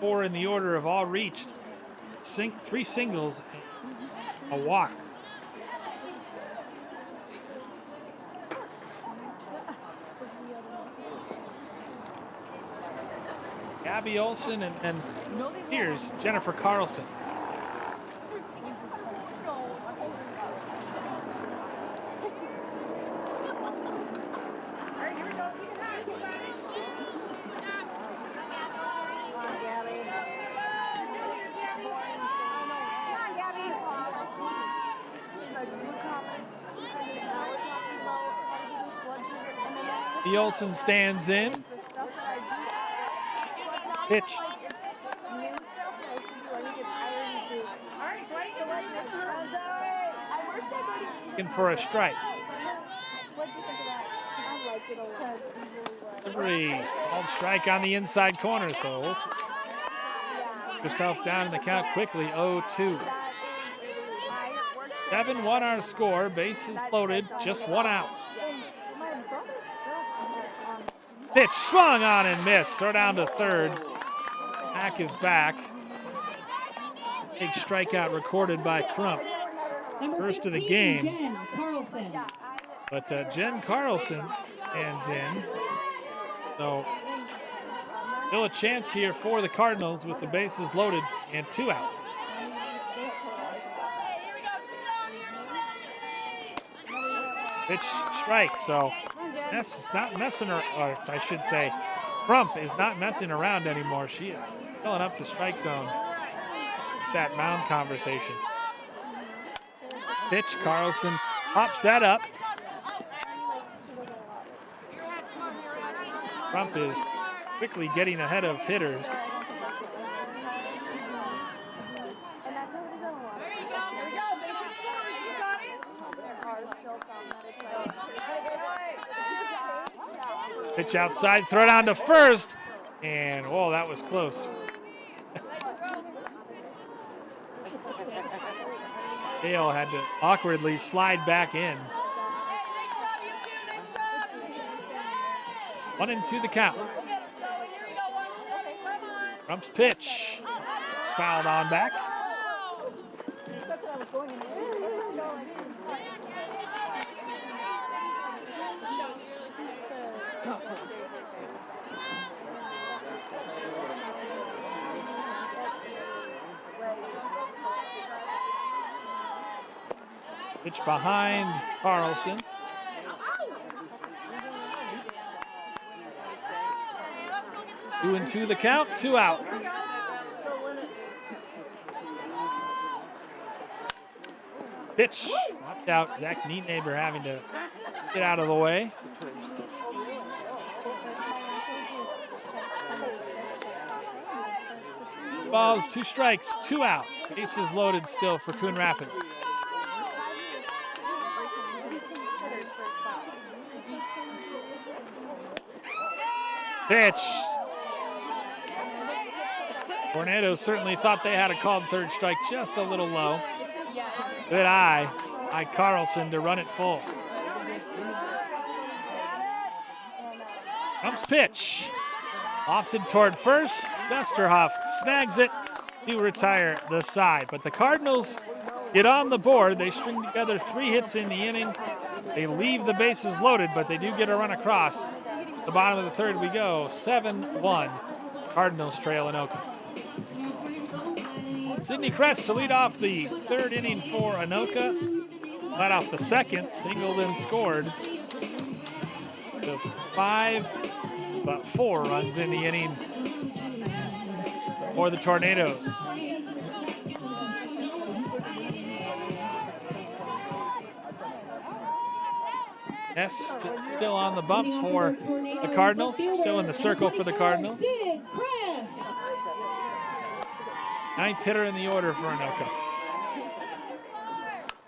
4 in the order have all reached 3 singles and a walk. Gabby Olson and here's Jennifer Carlson. Olson stands in. Pitch. Looking for a strike. Delivery called strike on the inside corner, so we'll yourself down in the count quickly. 0-2. 7-1 our score. Bases loaded. Just 1 out. Pitch swung on and missed. Throw down to third. Hack is back. Big strikeout recorded by Crump. First of the game. But Jen Carlson hands in. So still a chance here for the Cardinals with the bases loaded and 2 outs. Pitch strike, so Ness is not messing or I should say, Crump is not messing around anymore. She is filling up the strike zone. It's that mound conversation. Pitch, Carlson pops that up. Crump is quickly getting ahead of hitters. Pitch outside, throw down to first, and whoa, that was close. Dale had to awkwardly slide back in. 1-2 the count. Trump's pitch. It's fouled on back. Pitch behind Carlson. Two and two the count, 2 out. Pitch, knocked out. Zach Nietneighbor having to get out of the way. Balls, 2 strikes, 2 out. Bases loaded still for Coon Rapids. Pitch. Tornadoes certainly thought they had a called third strike, just a little low. Good eye by Carlson to run it full. Trump's pitch. Lofted toward first. Dusterhoff snags it to retire the side. But the Cardinals get on the board. They string together 3 hits in the inning. They leave the bases loaded, but they do get a run across. The bottom of the third we go. 7-1. Cardinals trail Anoka. Sidney Crest to lead off the third inning for Anoka. Led off the second, singled and scored. The 4 runs in the inning for the Tornadoes. Ness still on the bump for the Cardinals, still in the circle for the Cardinals. 9th hitter in the order for Anoka.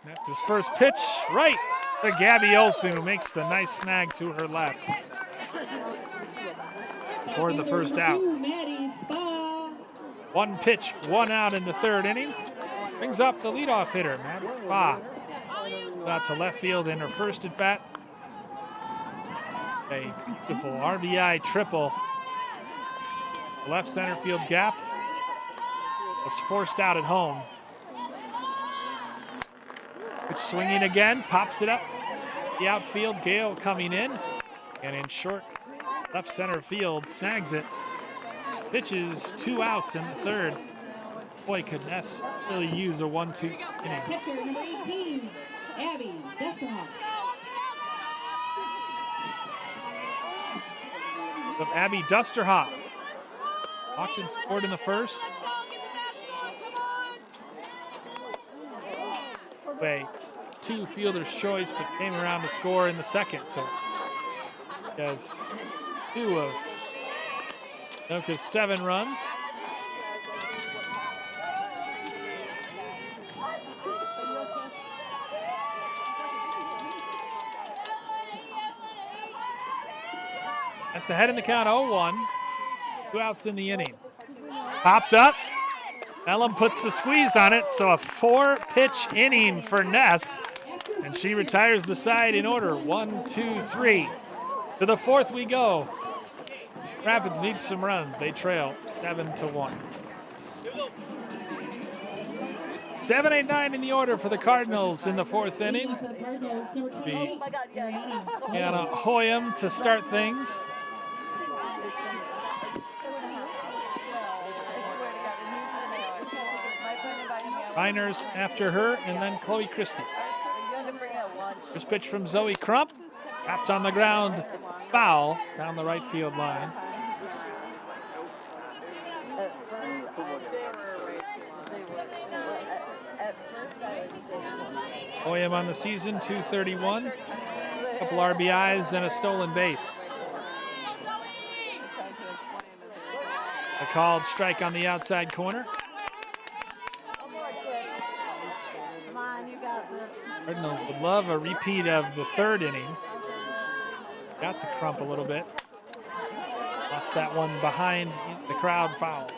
That's his first pitch, right to Gabby Olsen, who makes the nice snag to her left. Toward the first out. 1 pitch, 1 out in the third inning. Brings up the leadoff hitter, Maddie Spa. Out to left field in her first at bat. A beautiful RBI triple. Left center field gap. Was forced out at home. Pitch swinging again, pops it up. The outfield, Gale coming in. And in short left center field, snags it. Pitches 2 outs in the third. Boy, could Ness really use a 1-2 inning. Pitcher number 18, Abby Dusterhoff. Of Abby Dusterhoff. Auction scored in the first. It's 2 fielder's choice, but came around to score in the second. So does 2 of Anoka's 7 runs. That's ahead in the count, 0-1. 2 outs in the inning. Popped up. Ellum puts the squeeze on it, so a 4-pitch inning for Ness. And she retires the side in order. 1, 2, 3. To the 4th we go. Rapids need some runs. They trail 7-1. 7, 8, 9 in the order for the Cardinals in the 4th inning. Be Anna Hoyam to start things. Miners after her, and then Chloe Christie. First pitch from Zoe Crump. Tapped on the ground. Foul down the right field line. Hoyam on the season, .231. A couple RBIs and a stolen base. A called strike on the outside corner. Cardinals would love a repeat of the third inning. Got to Crump a little bit. Lost that one behind the crowd foul.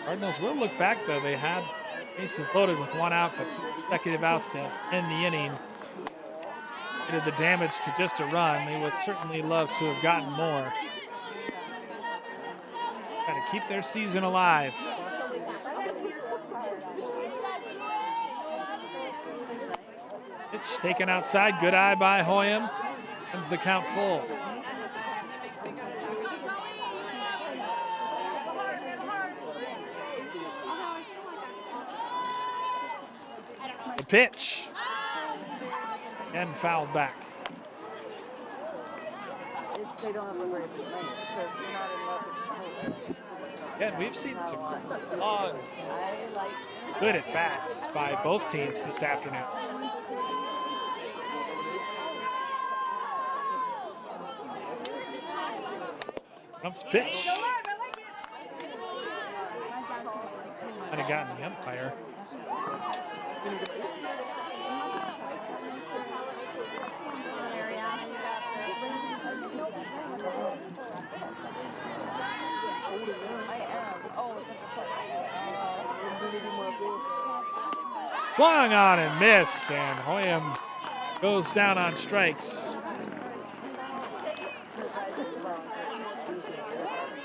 Cardinals will look back, though. They had bases loaded with 1 out, but 2 consecutive outs to end the inning. Did the damage to just a run. They would certainly love to have gotten more. Got to keep their season alive. Pitch taken outside. Good eye by Hoyam. Ends the count full. The pitch. And fouled back. They don't have a very big lane, so if you're not in love with Yeah, we've seen some long, good at bats by both teams this afternoon. Trump's pitch. Might have gotten the umpire. Swung on and missed, and Hoyam goes down on strikes.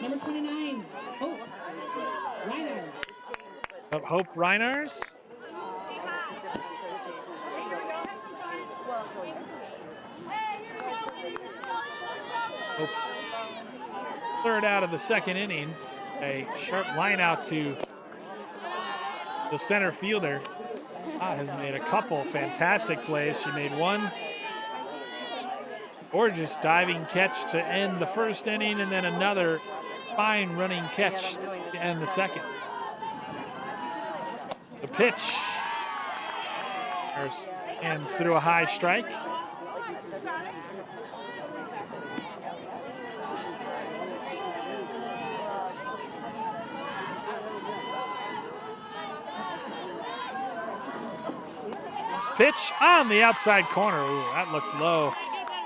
Number 29, Hope Reiner. Hope Reiners. Hope. Third out of the second inning. A sharp line out to the center fielder. Has made a couple fantastic plays. She made one gorgeous diving catch to end the first inning, and then another fine running catch to end the second. The pitch ends through a high strike. Pitch on the outside corner. Ooh, that looked low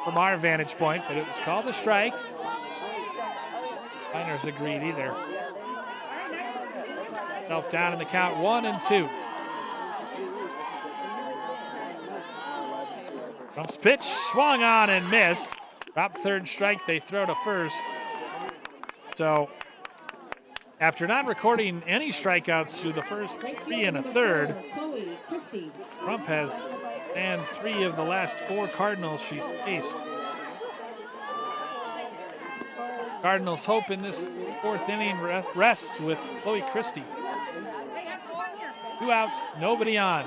from our vantage point, but it was called a strike. Miners agreed either. Felt down in the count, 1-2. Trump's pitch swung on and missed. Drop third strike, they throw to first. So after not recording any strikeouts through the first 3 1/3, Trump has fanned 3 of the last 4 Cardinals she's faced. Cardinals hope in this 4th inning rests with Chloe Christie. 2 outs, nobody on.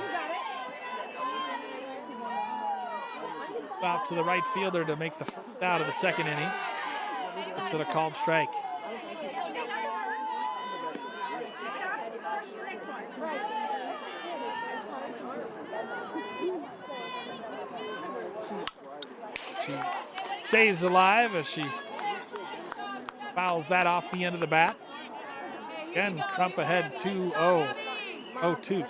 Out to the right fielder to make the first out of the second inning. Looks at a called strike. She stays alive as she fouls that off the end of the bat. Again, Crump ahead 2-0, 0-2.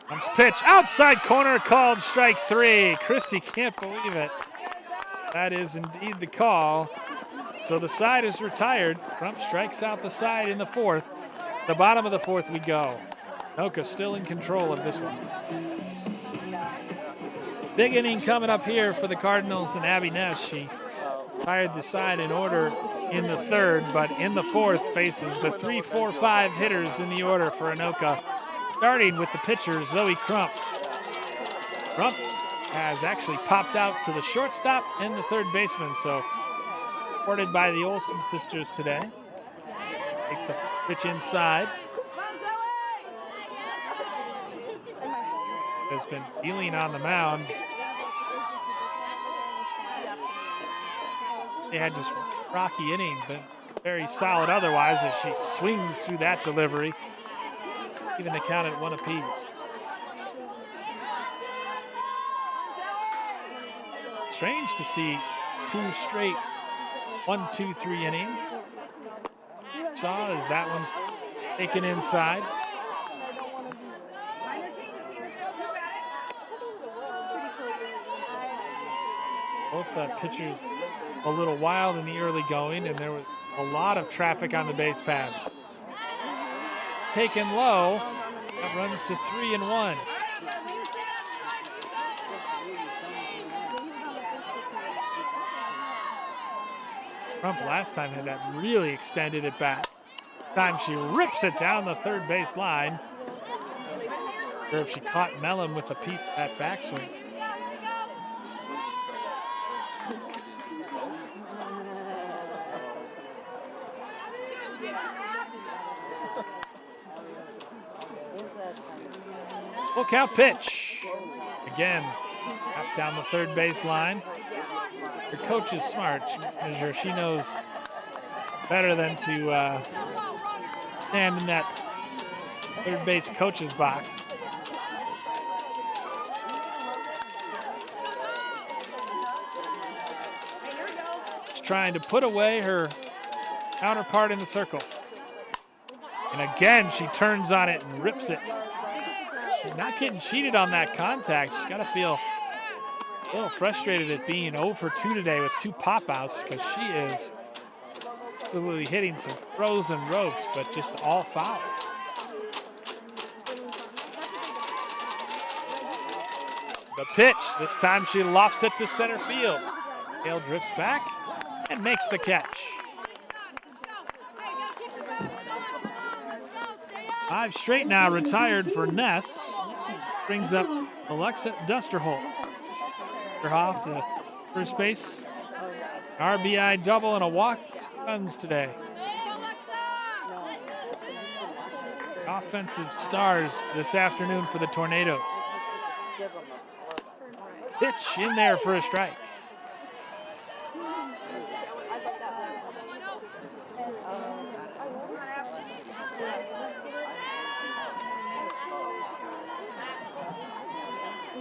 Trump's pitch outside corner, called strike 3. Christie can't believe it. That is indeed the call. So the side is retired. Crump strikes out the side in the 4th. The bottom of the 4th we go. Anoka still in control of this one. Big inning coming up here for the Cardinals and Abby Ness. She fired the side in order in the 3rd, but in the 4th faces the 3, 4, 5 hitters in the order for Anoka, starting with the pitcher, Zoe Crump. Crump has actually popped out to the shortstop and the 3rd baseman, so reported by the Olsen sisters today. Takes the pitch inside. Has been feeling on the mound. They had just rocky inning, but very solid otherwise as she swings through that delivery. Even the count at 1 apiece. Strange to see 2 straight 1, 2, 3 innings. Saw as that one's taken inside. Both pitchers a little wild in the early going, and there was a lot of traffic on the base pass. It's taken low. That runs to 3-1. Crump last time had that really extended at bat. This time she rips it down the 3rd base line. Or if she caught Mellon with a piece of that backswing. Full count pitch. Again, up down the 3rd base line. Her coach is smart. She knows better than to stand in that 3rd base coach's box. She's trying to put away her counterpart in the circle. And again, she turns on it and rips it. She's not getting cheated on that contact. She's got to feel a little frustrated at being 0 for 2 today with 2 pop outs because she is absolutely hitting some frozen ropes, but just all foul. The pitch, this time she lofts it to center field. Hale drifts back and makes the catch. 5 straight now retired for Ness. Brings up Alexa Dusterholt. Off to first base. RBI double and a walk. Runs today. Offensive stars this afternoon for the Tornadoes. Pitch in there for a strike.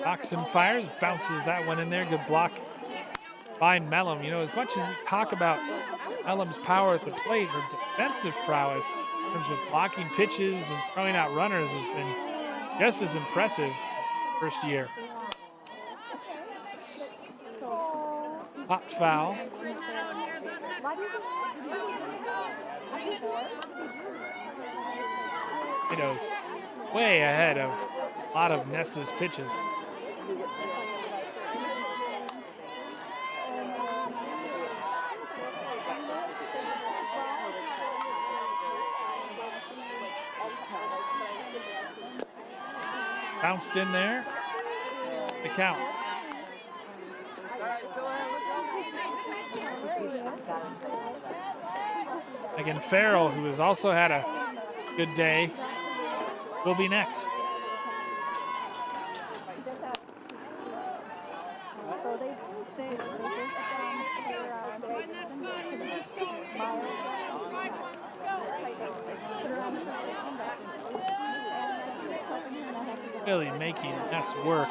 Oxen fires, bounces that one in there. Good block by Mellum. You know, as much as we talk about Mellum's power at the plate, her defensive prowess in terms of blocking pitches and throwing out runners has been just as impressive first year. It's popped foul. Tornadoes way ahead of a lot of Ness's pitches. Bounced in there. The count. Again, Farrell, who has also had a good day, will be next. Really making Ness work.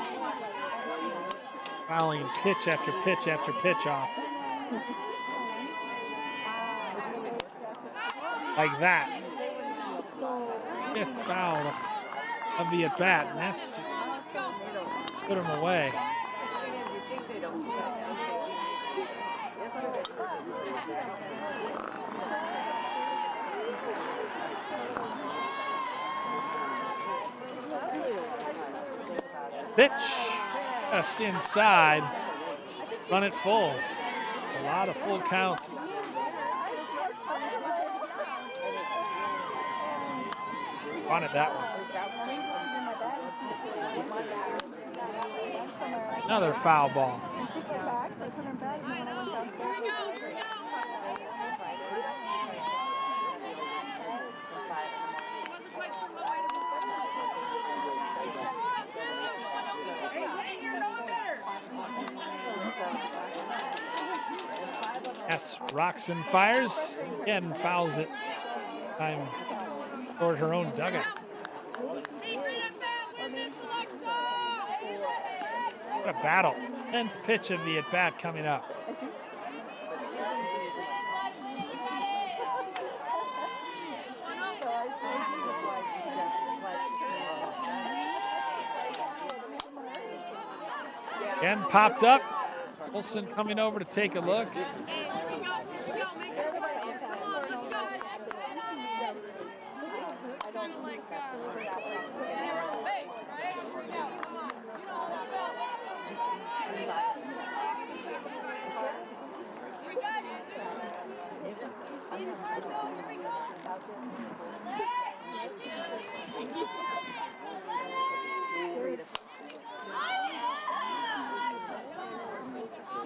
Fouling pitch after pitch after pitch off. Like that. 5th foul of the at-bat. Ness put him away. Pitch just inside. Run it full. It's a lot of full counts. Wanted that one. Another foul ball. Yes, rocks and fires. Again, fouls it. Time toward her own dugout. What a battle. 10th pitch of the at-bat coming up. Again, popped up. Olsen coming over to take a look.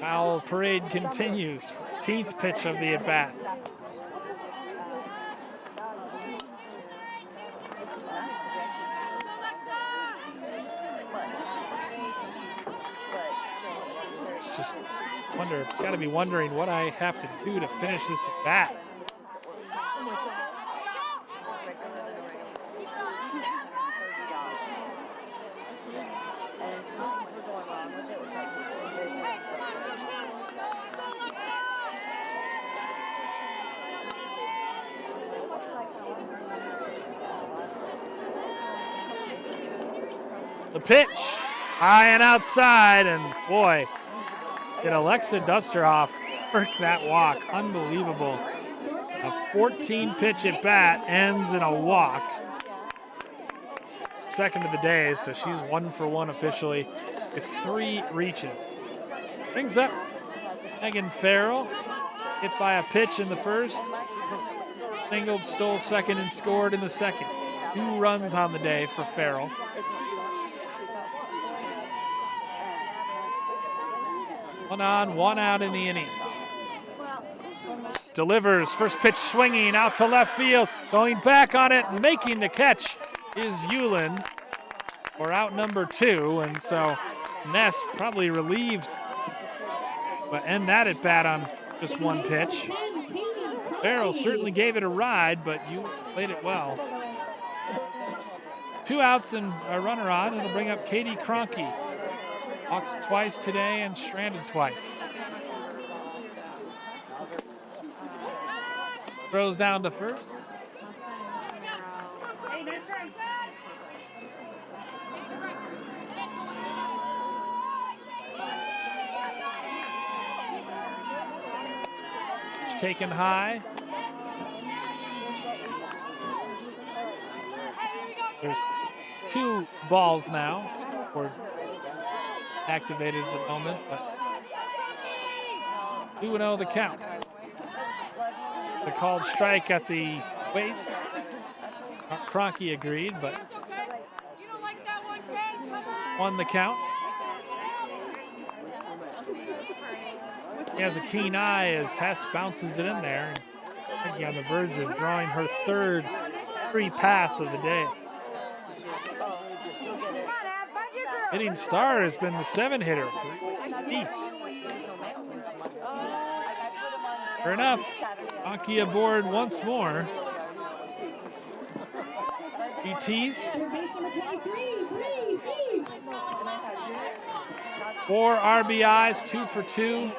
Foul parade continues. 10th pitch of the at-bat. It's just gotta be wondering what I have to do to finish this at-bat. The pitch, high and outside, and boy, did Alexa Dusterhoff work that walk. Unbelievable. A 14-pitch at bat ends in a walk. Second of the day, so she's 1 for 1 officially with 3 reaches. Brings up Megan Farrell, hit by a pitch in the first. Singled, stole second, and scored in the second. 2 runs on the day for Farrell. One on, 1 out in the inning. Delivers, first pitch swinging out to left field. Going back on it, making the catch is Yulin for out number 2. And so Ness probably relieved, but end that at bat on just 1 pitch. Farrell certainly gave it a ride, but you played it well. 2 outs and a runner on. It'll bring up Katie Cronky. Walked twice today and stranded twice. Throws down to first. It's taken high. There's 2 balls now. We're activated at the moment, but 2-0 the count. The called strike at the waist. Cronky agreed, but won the count. He has a keen eye as Hess bounces it in there. I think he's on the verge of drawing her 3rd free pass of the day. Hitting star has been the 7-hitter, East. Fair enough. Hockey aboard once more. BTs. 4 RBIs, 2 for 2.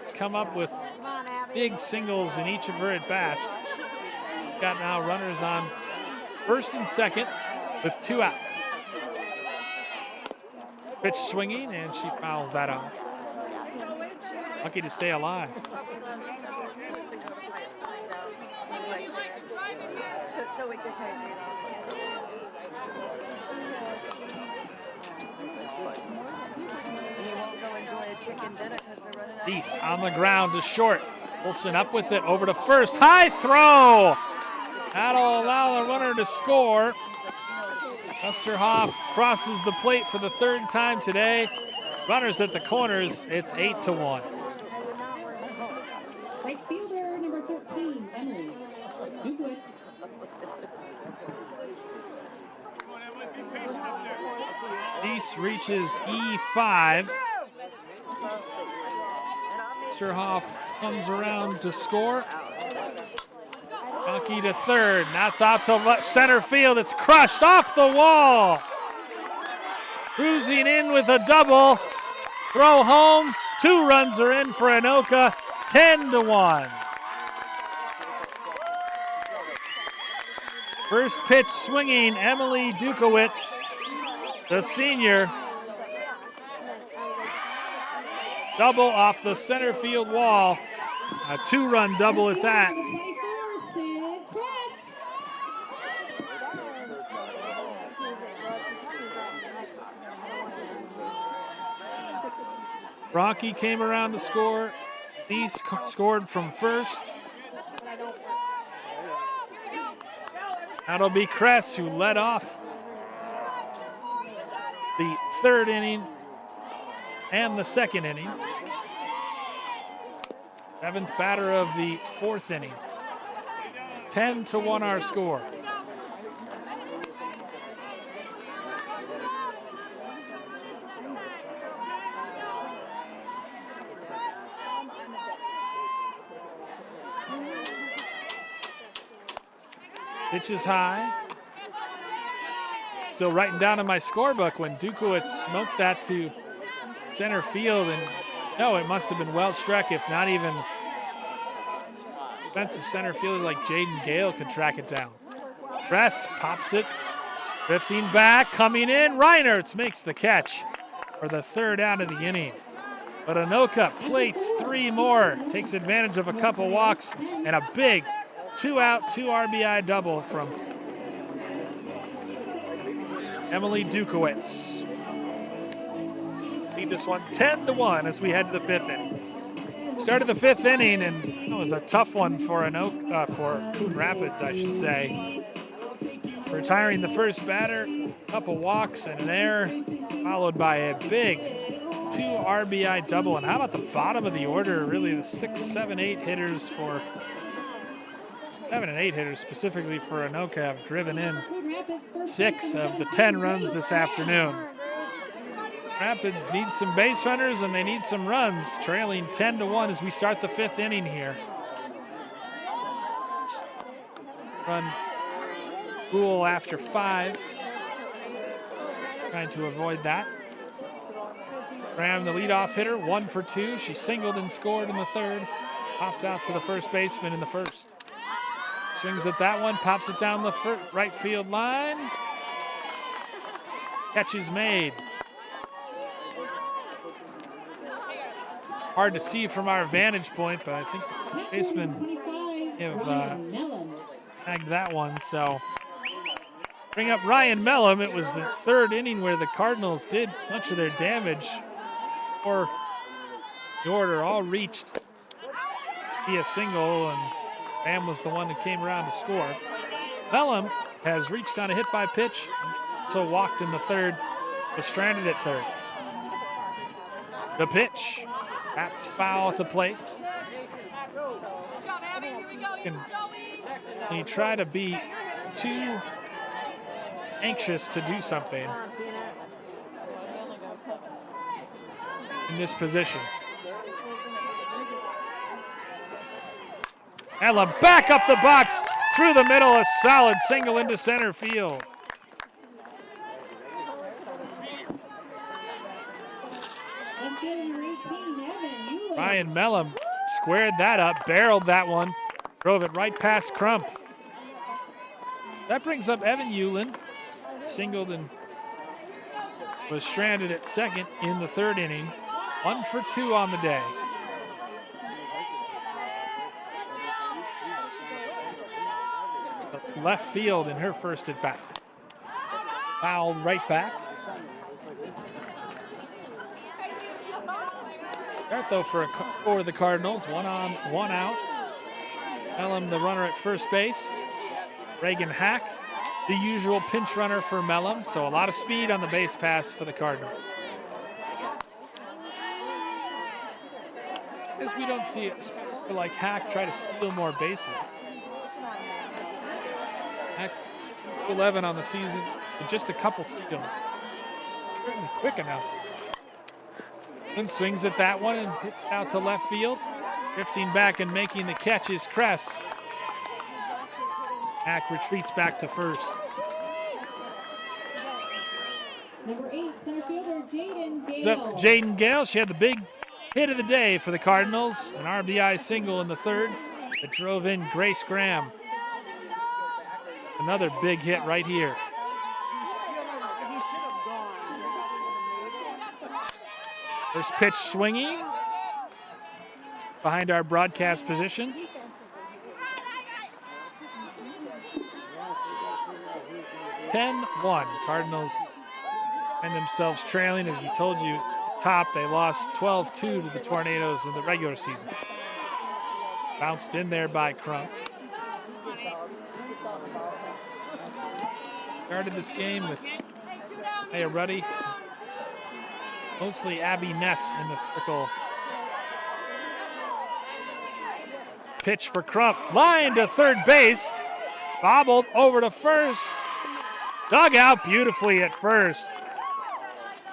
It's come up with big singles in each of her at-bats. Got now runners on first and second with 2 outs. Pitch swinging, and she fouls that off. Lucky to stay alive. East on the ground to short. Wilson up with it, over to first. High throw! That'll allow the runner to score. Westerhoff crosses the plate for the 3rd time today. Runners at the corners, it's 8-1. Right fielder number 13, Emily Dukowitz. East reaches E5. Westerhoff comes around to score. Donkey to third. That's out to center field. It's crushed off the wall. Cruising in with a double. Throw home. 2 runs are in for Anoka. 10-1. First pitch swinging, Emily Dukowitz, the senior. Double off the center field wall. A 2-run double at that. Rocky came around to score. East scored from first. That'll be Kress, who led off the 3rd inning and the 2nd inning. 7th batter of the 4th inning. 10-1 our score. Pitch is high. Still writing down in my scorebook when Dukowitz smoked that to center field, and no, it must have been well struck, if not even defensive center fielder like Jaden Gale could track it down. Kress pops it, drifting back, coming in. Reinertz makes the catch for the 3rd out of the inning. But Anoka plates 3 more, takes advantage of a couple walks, and a big 2-out, 2 RBI double from Emily Dukowitz. Lead this one 10-1 as we head to the 5th inning. Started the 5th inning, and it was a tough one for for Coon Rapids, I should say. Retiring the first batter, couple walks and an error, followed by a big 2 RBI double. And how about the bottom of the order? Really, the 6, 7, 8 hitters for 7 and 8 hitters specifically for Anoka have driven in 6 of the 10 runs this afternoon. Rapids need some base runners and they need some runs, trailing 10-1 as we start the 5th inning here. Run rule after 5. Trying to avoid that. Graham, the leadoff hitter, 1 for 2. She singled and scored in the 3rd. Popped out to the first baseman in the 1st. Swings at that one, pops it down the right field line. Catch is made. Hard to see from our vantage point, but I think the baseman have snagged that one. So bring up Ryan Mellum. It was the 3rd inning where the Cardinals did much of their damage, or the order all reached via single, and Bam was the one that came around to score. Mellum has reached on a hit by pitch, so walked in the 3rd, was stranded at 3rd. The pitch, tapped foul at the plate. And he tried to be too anxious to do something in this position. Ella back up the box, through the middle, a solid single into center field. Ryan Mellum squared that up, barreled that one, drove it right past Crump. That brings up Evan Hewlin, singled and was stranded at 2nd in the 3rd inning. 1 for 2 on the day. Left field in her first at bat. Fouled right back. Start though for the Cardinals. 1 on, 1 out. Mellum, the runner at first base. Reagan Hack, the usual pinch runner for Mellum. So a lot of speed on the base pass for the Cardinals. As we don't see it like Hack try to steal more bases. Hack 11 on the season with just a couple steals. Certainly quick enough. And swings at that one and hits out to left field. Drifting back and making the catch is Kress. Hack retreats back to first. Number 8, center fielder Jaden Gale. What's up, Jaden Gale? She had the big hit of the day for the Cardinals. An RBI single in the 3rd that drove in Grace Graham. Another big hit right here. First pitch swinging behind our broadcast position. (10-1). Cardinals find themselves trailing. As we told you at the top, they lost 12-2 to the Tornadoes in the regular season. Bounced in there by Crump. Started this game with Maya Ruddy, mostly Abby Ness in the circle. Pitch for Crump, line to 3rd base, bobbled over to first. Dug out beautifully at first.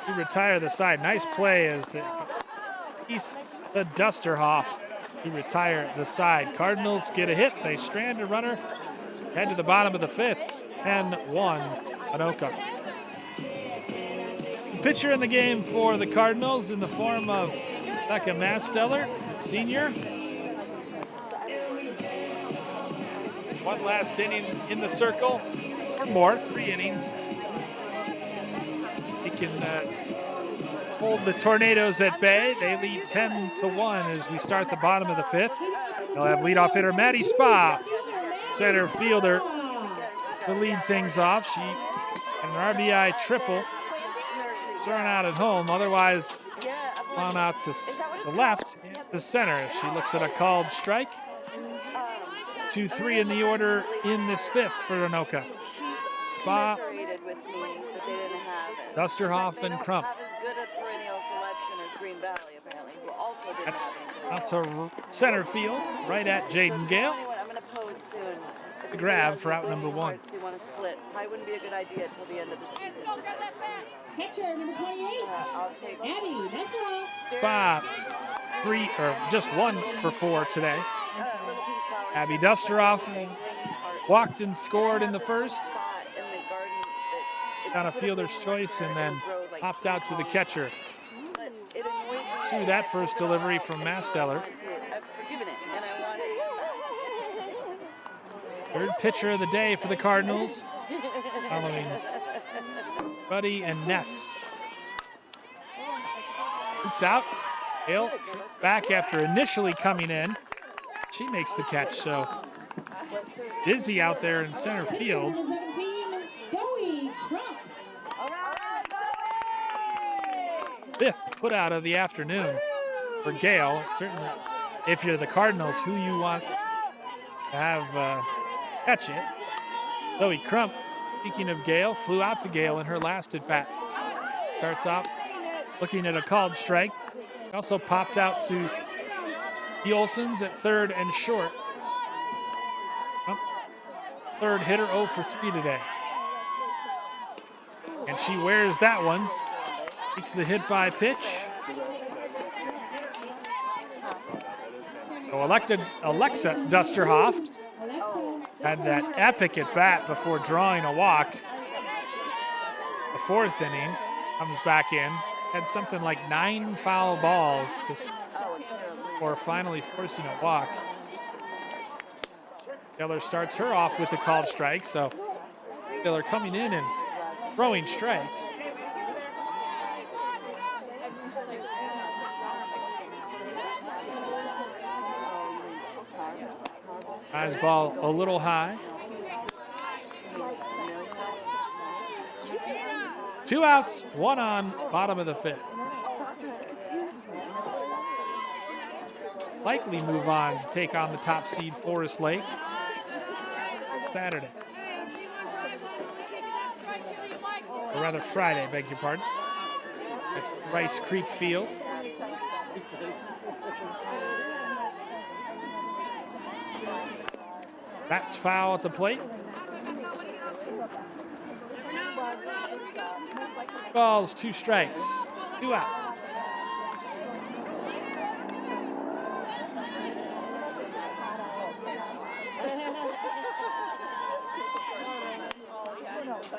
To retire the side. Nice play as he's the Dusterhoff to retire the side. Cardinals get a hit. They strand a runner. Head to the bottom of the 5th. 10-1 Anoka. Pitcher in the game for the Cardinals in the form of Becca Masteller, senior. One last inning in the circle, or more, 3 innings. He can hold the Tornadoes at bay. They lead 10-1 as we start the bottom of the fifth. They'll have leadoff hitter Maddie Spa, center fielder, to lead things off. She had an RBI triple. Thrown out at home. Otherwise, on out to left, the center. She looks at a called strike. 2-3 in the order in this fifth for Anoka. Spa, Dusterhoff, and Crump. That's out to center field, right at Jaden Gale. The grab for out number 1. Probably wouldn't be a good idea until the end of the season. Catcher number 28. I'll take Abby Dusterhoff. Spa, 3 or just 1 for 4 today. Abby Dusterhoff walked and scored in the first. Got a fielder's choice and then popped out to the catcher. Through that first delivery from Masteller. Third pitcher of the day for the Cardinals, following Buddy and Ness. Looped out. Hale back after initially coming in. She makes the catch, so busy out there in center field. Fifth put out of the afternoon for Gale. Certainly, if you're the Cardinals, who you want to have catch it. Zoe Crump, speaking of Gale, flew out to Gale in her last at bat. Starts off looking at a called strike. Also popped out to the Olsons at third and short. Third hitter 0 for 3 today. And she wears that one. Takes the hit by pitch. So Alexa Dusterhoff had that epic at bat before drawing a walk. The fourth inning, comes back in. Had something like 9 foul balls before finally forcing a walk. Taylor starts her off with a called strike, so Taylor coming in and throwing strikes. Eyes ball a little high. 2 outs, 1 on, bottom of the fifth. Likely move on to take on the top seed Forest Lake Saturday. Or rather Friday, beg your pardon. At Rice Creek Field. Bat foul at the plate. Balls, 2 strikes, 2 out.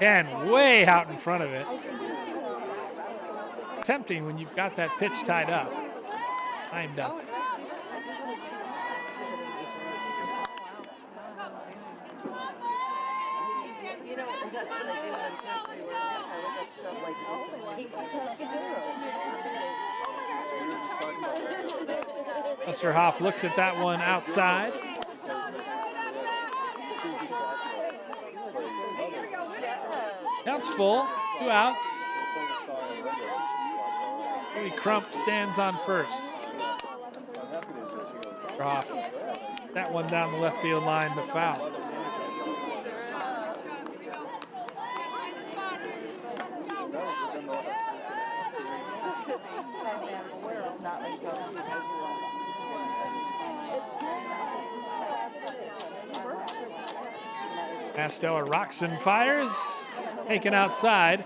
And way out in front of it. It's tempting when you've got that pitch tied up. Timed up. Dusterhoff looks at that one outside. Count's full, 2 outs. Joey Crump stands on first. Off. That one down the left field line to foul. Masteller rocks and fires, taken outside.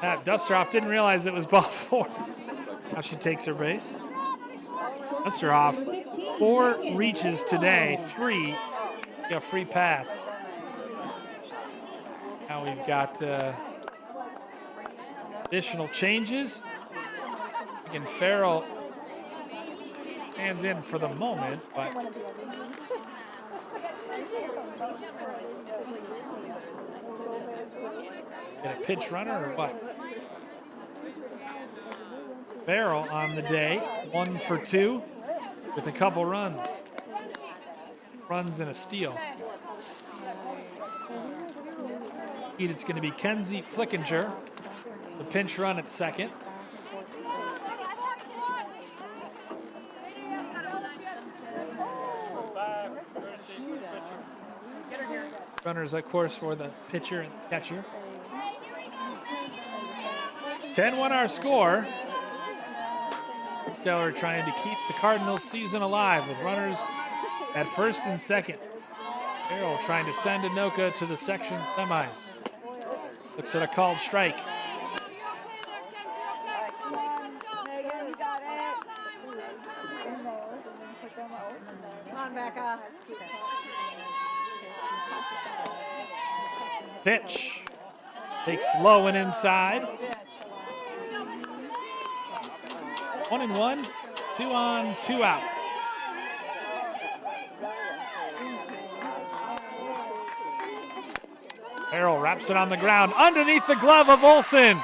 Dusterhoff didn't realize it was ball 4. Now she takes her base. Dusterhoff, 4 reaches today, 3, a free pass. Now we've got additional changes. Again, Farrell stands in for the moment, but Get a pitch runner or what? Barrel on the day, 1 for 2 with a couple runs. Runs and a steal. It's going to be Kenzie Flickinger, the pinch run at second. Runners, of course, for the pitcher and catcher. 10-1 our score. Stellar trying to keep the Cardinals season alive with runners at first and second. Carroll trying to send Anoka to the section semis. Looks at a called strike. Come on, Becca. Pitch. Takes low and inside. 1-1, 2 on, 2 out. Carroll wraps it on the ground underneath the glove of Olsen.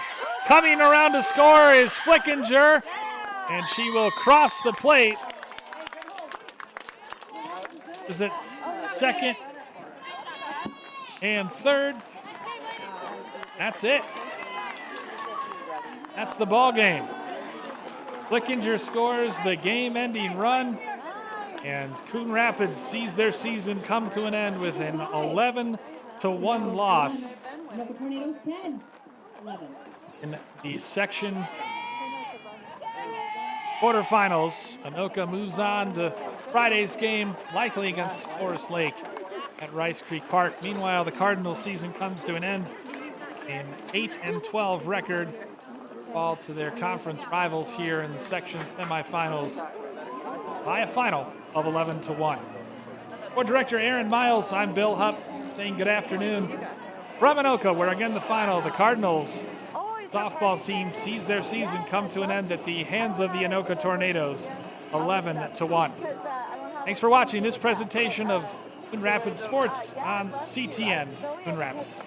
Coming around to score is Flickinger, and she will cross the plate. Is it second and third? That's it. That's the ball game. Flickinger scores the game-ending run, and Coon Rapids sees their season come to an end with an 11-1 loss. Anoka Tornadoes 10, 11. In the section quarterfinals, Anoka moves on to Friday's game, likely against Forest Lake at Rice Creek Park. Meanwhile, the Cardinals season comes to an end. An 8-12 record fall to their conference rivals here in the section semifinals by a final of 11-1. For Director Aaron Miles, I'm Bill Hupp saying good afternoon. From Anoka, where again the final, the Cardinals softball team sees their season come to an end at the hands of the Anoka Tornadoes, 11-1. Thanks for watching this presentation of Coon Rapids Sports on CTN Coon Rapids.